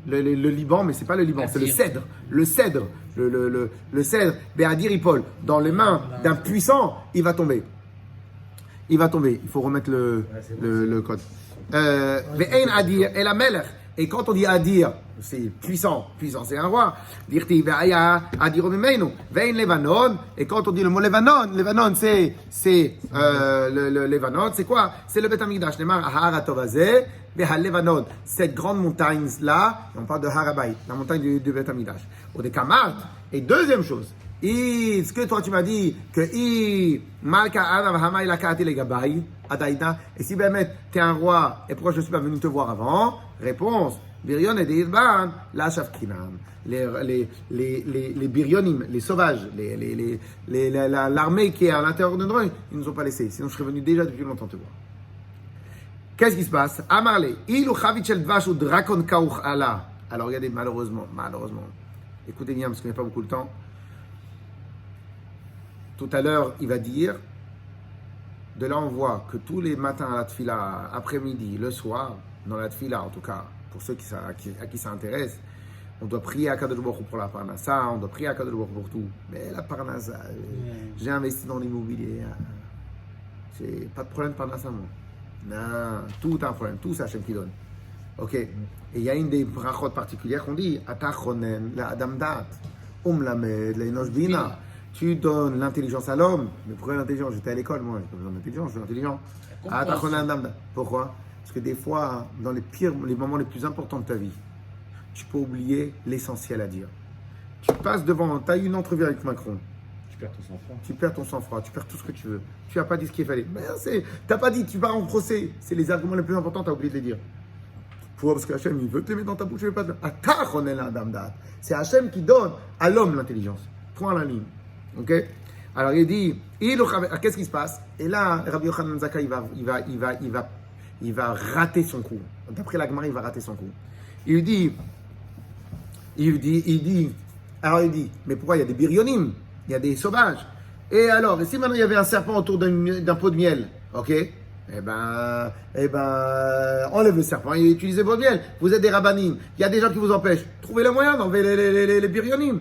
[SPEAKER 1] Le Liban, mais c'est pas le Liban, c'est le cèdre. Le cèdre, le cèdre, Béadir Yipol, dans les mains d'un puissant, il va tomber. Il va tomber. Il faut remettre le code. Ve'ein Adir, et la Melech. Et quand on dit Adir, c'est puissant, c'est un roi. Dirti ve'aya Adir Mimeinu. Ve'ein Levanon. Et quand on dit le mot Levanon, c'est le Levanon, c'est quoi? C'est le Beth Amikdash. Nemar Ahara Tovazeh. Levanon, cette grande montagne là, on parle de Harabait, la montagne du Beth Amikdash. Au Dekamart. Et deuxième chose, ce que toi tu m'as dit que Malka Adam Hamay Lakati le Gabay, Adaïda, et si Bémet t'es un roi, et pourquoi je ne suis pas venu te voir avant? Réponse, Birion et Deirban, la Shafkinam. Les Birionim, les sauvages, l'armée qui est à l'intérieur de nous, ils ne nous ont pas laissés, sinon je serais venu déjà depuis longtemps te voir. Qu'est-ce qui se passe? Amarle, ilu chavichel dvash ou drakon kauch ala. Alors regardez, malheureusement, écoutez bien parce qu'il n'y a pas beaucoup de temps. Tout à l'heure, il va dire, de là on voit que tous les matins à la tfila, après-midi, le soir, dans la tfila en tout cas, pour ceux à qui ça intéresse, on doit prier à Kadosh Baruch Hu pour la parnassa, on doit prier à Kadosh Baruch Hu pour tout. Mais la parnassa, j'ai investi dans l'immobilier, c'est pas de problème de parnassa moi. Non, tout un problème, tout c'est Hachem qui donne. Ok. Et il y a une des brachot particulières qu'on dit, Atachonen, la Adam Dat, Lamed, la Enosh Bina. Tu donnes l'intelligence à l'homme. Mais pourquoi l'intelligence? J'étais à l'école, moi, j'ai pas besoin d'intelligence, je suis intelligent. Atachonen Adam Dat. Pourquoi? Parce que des fois, dans les moments les plus importants de ta vie, tu peux oublier l'essentiel à dire. Tu passes devant, tu as eu une entrevue avec Macron. Tu perds ton sang-froid, tu perds tout ce que tu veux. Tu n'as pas dit ce qu'il fallait. Mais tu n'as pas dit, tu pars en procès. C'est les arguments les plus importants, tu as oublié de les dire. Pourquoi? Parce que Hachem, il veut te les mettre dans ta bouche, il veut pas te... C'est Hachem qui donne à l'homme l'intelligence. Point à la ligne. Ok? Alors il dit, qu'est-ce qui se passe? Et là, Rabbi Yochanan Zakkai, il va rater son coup. D'après la Gemara, il va rater son coup. Il dit, mais pourquoi il y a des birionim? Il y a des sauvages. Et alors, et si maintenant il y avait un serpent autour d'un pot de miel, ok? Eh ben, enlève le serpent et utilisez pot de miel. Vous êtes des rabbanim. Il y a des gens qui vous empêchent. Trouvez le moyen d'enlever les birionim.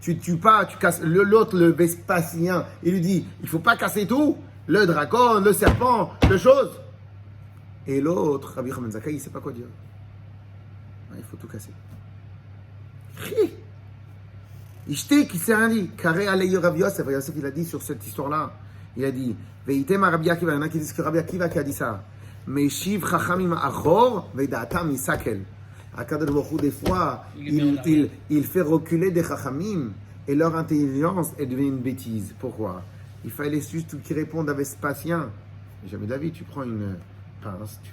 [SPEAKER 1] tu tues pas, tu casses l'autre, le Vespasien, il lui dit, il faut pas casser tout, le dragon, le serpent, le chose. Et l'autre, Rabbi Yochanan ben Zakkai, il sait pas quoi dire. Il faut tout casser. Ishtik, il s'est rien dit. Carré Aleï Rabbi Yosef, il a dit sur cette histoire-là, il a dit, Veitem Rabbi Akiva, il y en a qui disent que Rabbi Akiva qui a dit ça. Mais Shiv Chachamim Achor, Veidatam Isakel. Akadosh Baruch Hu, des fois, il fait reculer des Chachamim et leur intelligence est devenue une bêtise. Pourquoi? Il fallait juste qu'ils répondent à Vespasien. Jamais David, tu prends une pince, tu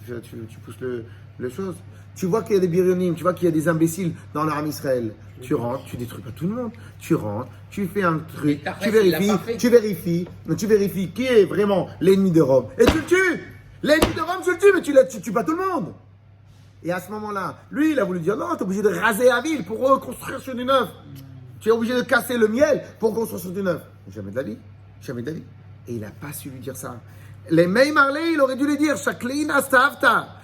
[SPEAKER 1] pousses le chose. Tu vois qu'il y a des birionim, tu vois qu'il y a des imbéciles dans l'armée Israël. Tu rentres, tu détruis pas tout le monde. Tu rentres, tu fais un truc, tu vérifies qui est vraiment l'ennemi de Rome. Et tu le tues. L'ennemi de Rome, tu le tues, mais tu tues pas tout le monde. Et à ce moment-là, lui, il a voulu dire non, tu es obligé de raser la ville pour reconstruire sur du neuf. Tu es obligé de casser le miel pour construire sur du neuf. Jamais de la vie. Jamais de la vie. Et il n'a pas su lui dire ça. Les Mei Marley, il aurait dû lui dire Shaklin Astavta.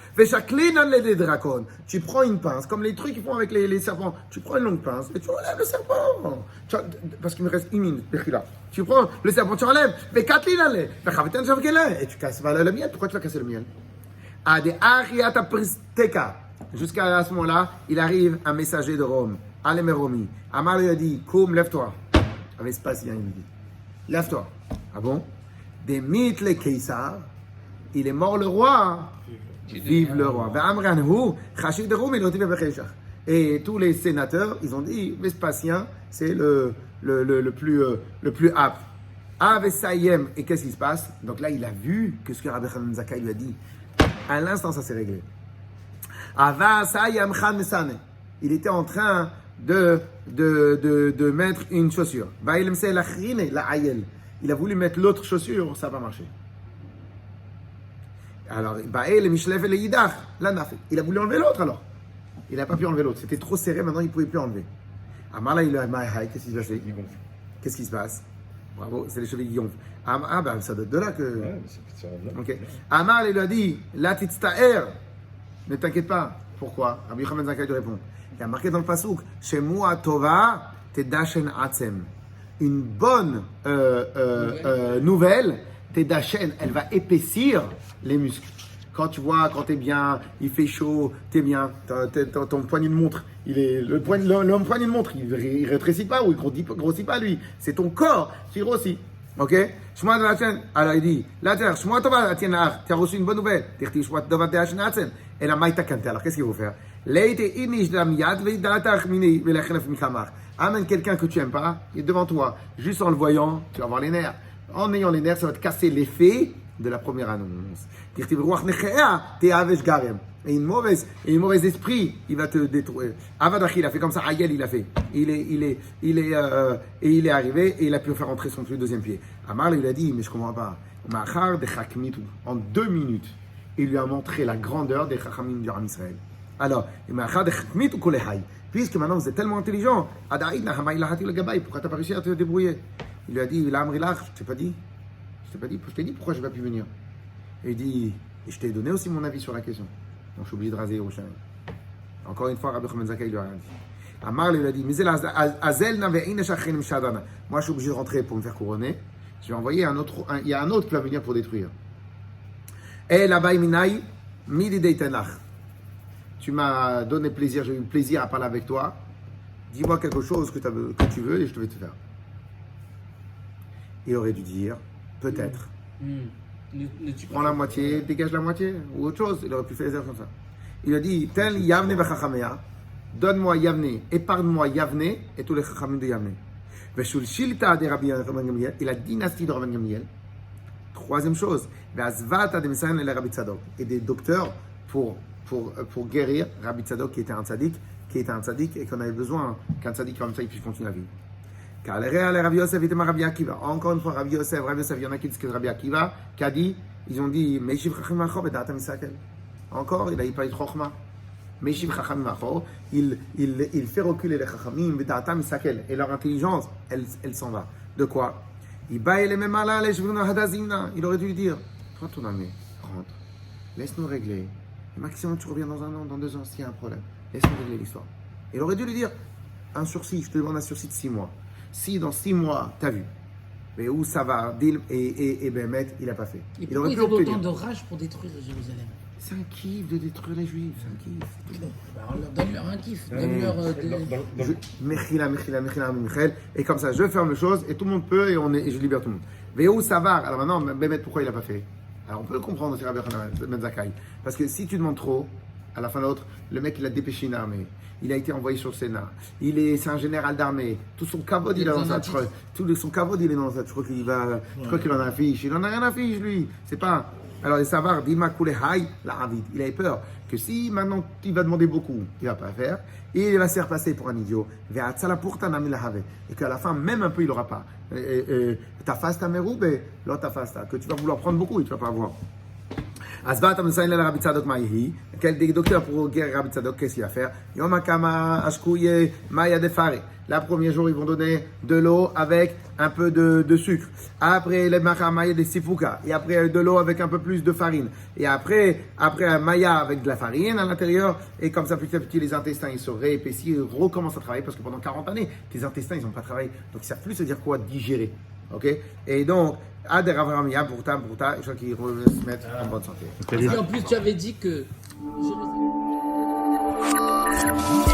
[SPEAKER 1] Tu prends une pince, comme les trucs qu'ils font avec les serpents. Tu prends une longue pince et tu enlèves le serpent. Parce qu'il me reste une minute. Tu prends le serpent, tu enlèves. Et tu casses le miel. Pourquoi tu vas casser le miel? Jusqu'à ce moment-là, il arrive un messager de Rome. Alemeromi. Amar lui a dit, Koum, lève-toi. Avec Vespasien, il lui dit, lève-toi. Ah bon? Des mythes les Caesar. Il est mort le roi. Vive le roi. Et tous les sénateurs, ils ont dit, Vespasien, c'est le plus apte. Et qu'est-ce qui se passe? Donc là, il a vu que ce que Rabbi Yochanan ben Zakkai lui a dit. À l'instant, ça s'est réglé. Il était en train de mettre une chaussure. Il a voulu mettre l'autre chaussure, ça n'a pas marché. Alors, il a voulu enlever l'autre alors. Il n'a pas pu enlever l'autre. C'était trop serré, maintenant il ne pouvait plus enlever. Amala, il a qu'est-ce qui se passe? Qu'est-ce qui se passe? Bravo, c'est les cheveux qui gonflent. Ben ça doit être de là que.
[SPEAKER 3] Ouais, c'est là.
[SPEAKER 1] Ok. Amar, il lui a dit, la titstaer, ne t'inquiète pas. Pourquoi? Rabbi Yochanan ben Zakkai lui répond. Il y a marqué dans le pasouk, chez moi tova tedashen atzem. Une bonne nouvelle, tedashen, elle va épaissir les muscles. Quand tu vois, quand t'es bien, il fait chaud, t'es bien, ton poignet de montre, le poignet de montre, il rétrécit pas ou il grossit pas lui. C'est ton corps qui grossit. Ok? Shema de la chaîne. Alors il dit, la terre, Shema tova la tienne, tu as reçu une bonne nouvelle. T'es Shema tova de la chaîne. Et la maïta kante. Alors qu'est-ce qu'il faut faire? Amène quelqu'un que tu n'aimes pas, il est devant toi. Juste en le voyant, tu vas avoir les nerfs. En ayant les nerfs, ça va te casser l'effet de la première annonce. Et une mauvaise esprit, il va te détruire. Avadachi, il a fait comme ça. Ayel, il a fait. Il est arrivé et il a pu faire entrer son deuxième pied. Amar, il a dit, mais je comprends pas. En 2 minutes, il lui a montré la grandeur des Chachamim du Ram Israël. Alors, puisque maintenant vous êtes tellement intelligent, pourquoi tu n'as pas réussi à te débrouiller? Il lui a dit, je t'ai pas dit. Je t'ai dit pourquoi je n'ai pas pu venir. Et il dit, et je t'ai donné aussi mon avis sur la question. Donc je suis obligé de raser Yerushalayim. Encore une fois, Rabbi Yochanan ben Zakkai lui a rien dit. Amar lui a dit, moi je suis obligé de rentrer pour me faire couronner. Je vais envoyer il y a un autre qui va venir pour détruire. Et là-bas, tu m'as donné plaisir, j'ai eu plaisir à parler avec toi. Dis-moi quelque chose que tu veux et je te vais te faire. Il aurait dû dire, peut-être. Prends la moitié, dégage la moitié, ou autre chose. Il aurait pu faire des comme ça. Il a dit, tel Yavne v'chachamea, donne-moi Yavne, épargne-moi Yavne et tous les chachamim de Yavne. Veshul shilta de Rabbi Rabban Gamliel, et la dynastie de Rabban Gamliel. Troisième chose, ve'azvata de Mesayen et Rabbi Tzadok, et des docteurs pour guérir Rabbi Tzadok qui était un tzaddik et qu'on avait besoin qu'un tzaddik comme ça il puisse continuer la vie. Car les Rabbi Yosef était Rabbi Akiva. Encore une fois, Rabbi Yosef, il y en a qui disent que Rabbi Akiva, qui a dit, ils ont dit, Meishiv Chacham Acho bedatam Isakel. Encore, il n'a pas eu de Chochma. Meishiv Chacham Acho, il fait reculer les Chachamim bedatam Isakel. Et leur intelligence, elle s'en va. De quoi? Il aurait dû lui dire, prends ton ami, rentre, laisse-nous régler. Et maximum, tu reviens dans 1 an, dans 2 ans, s'il y a un problème. Laisse-nous régler l'histoire. Il aurait dû lui dire, un sursis, je te demande un sursis de 6 mois. Si dans 6 mois, t'as vu, mais où ça va, et Bémet, il n'a pas fait.
[SPEAKER 4] Et
[SPEAKER 1] Il
[SPEAKER 4] pourquoi
[SPEAKER 1] aurait
[SPEAKER 4] ils
[SPEAKER 1] pu
[SPEAKER 4] ont autant
[SPEAKER 1] obtenir.
[SPEAKER 4] de rage pour détruire Jérusalem?
[SPEAKER 1] C'est un kiff de détruire les Juifs, c'est un kiff. c'est tout.
[SPEAKER 4] Donne-leur un kiff, donne-leur
[SPEAKER 1] Mechila, Michel. Et comme ça, je ferme les choses et tout le monde peut et je libère tout le monde. Véou Savar. Alors maintenant, Bémet, pourquoi il n'a pas fait? Alors on peut le comprendre aussi, Rabbi Ben Zakkai. Parce que si tu demandes trop, à la fin de l'autre, le mec il a dépêché une armée. Il a été envoyé sur le Sénat. C'est un général d'armée. Tout son kavod, il est dans sa truc. Tout son kavod, il est dans sa truc. Je crois qu'il en a un fiche. Il en a rien à fiche, lui. C'est pas. Alors, les savars, Dima Kulehai, la Ravid. Il avait peur que si maintenant il va demander beaucoup, il va pas faire. Et il va se faire passer pour un idiot. Et qu'à la fin, même un peu, il n'aura pas. Ta face, ta meroube, l'autre ta face, que tu vas vouloir prendre beaucoup et tu vas pas avoir. Asbat Amsaïn la Rabbi Tzadok Maïhi. Quel docteur pour guérir Rabbi Tzadok, qu'est-ce qu'il va faire? Yom Akama Ashkouye Maya Defare. La premier jour, ils vont donner de l'eau avec un peu de sucre. Après, le Mahamaya de Sifuka. Et après, de l'eau avec un peu plus de farine. Et après un Maya avec de la farine à l'intérieur. Et comme ça, petit à petit, les intestins, ils se réépaississent, ils recommencent à travailler parce que pendant 40 années, tes intestins, ils n'ont pas travaillé. Donc, ils ne savent plus se dire quoi digérer. Ok? Et donc, à des Ravramia, pour ta, je crois qu'ils se mettent en bonne santé.
[SPEAKER 4] Et en plus, tu avais dit que Jérusalem...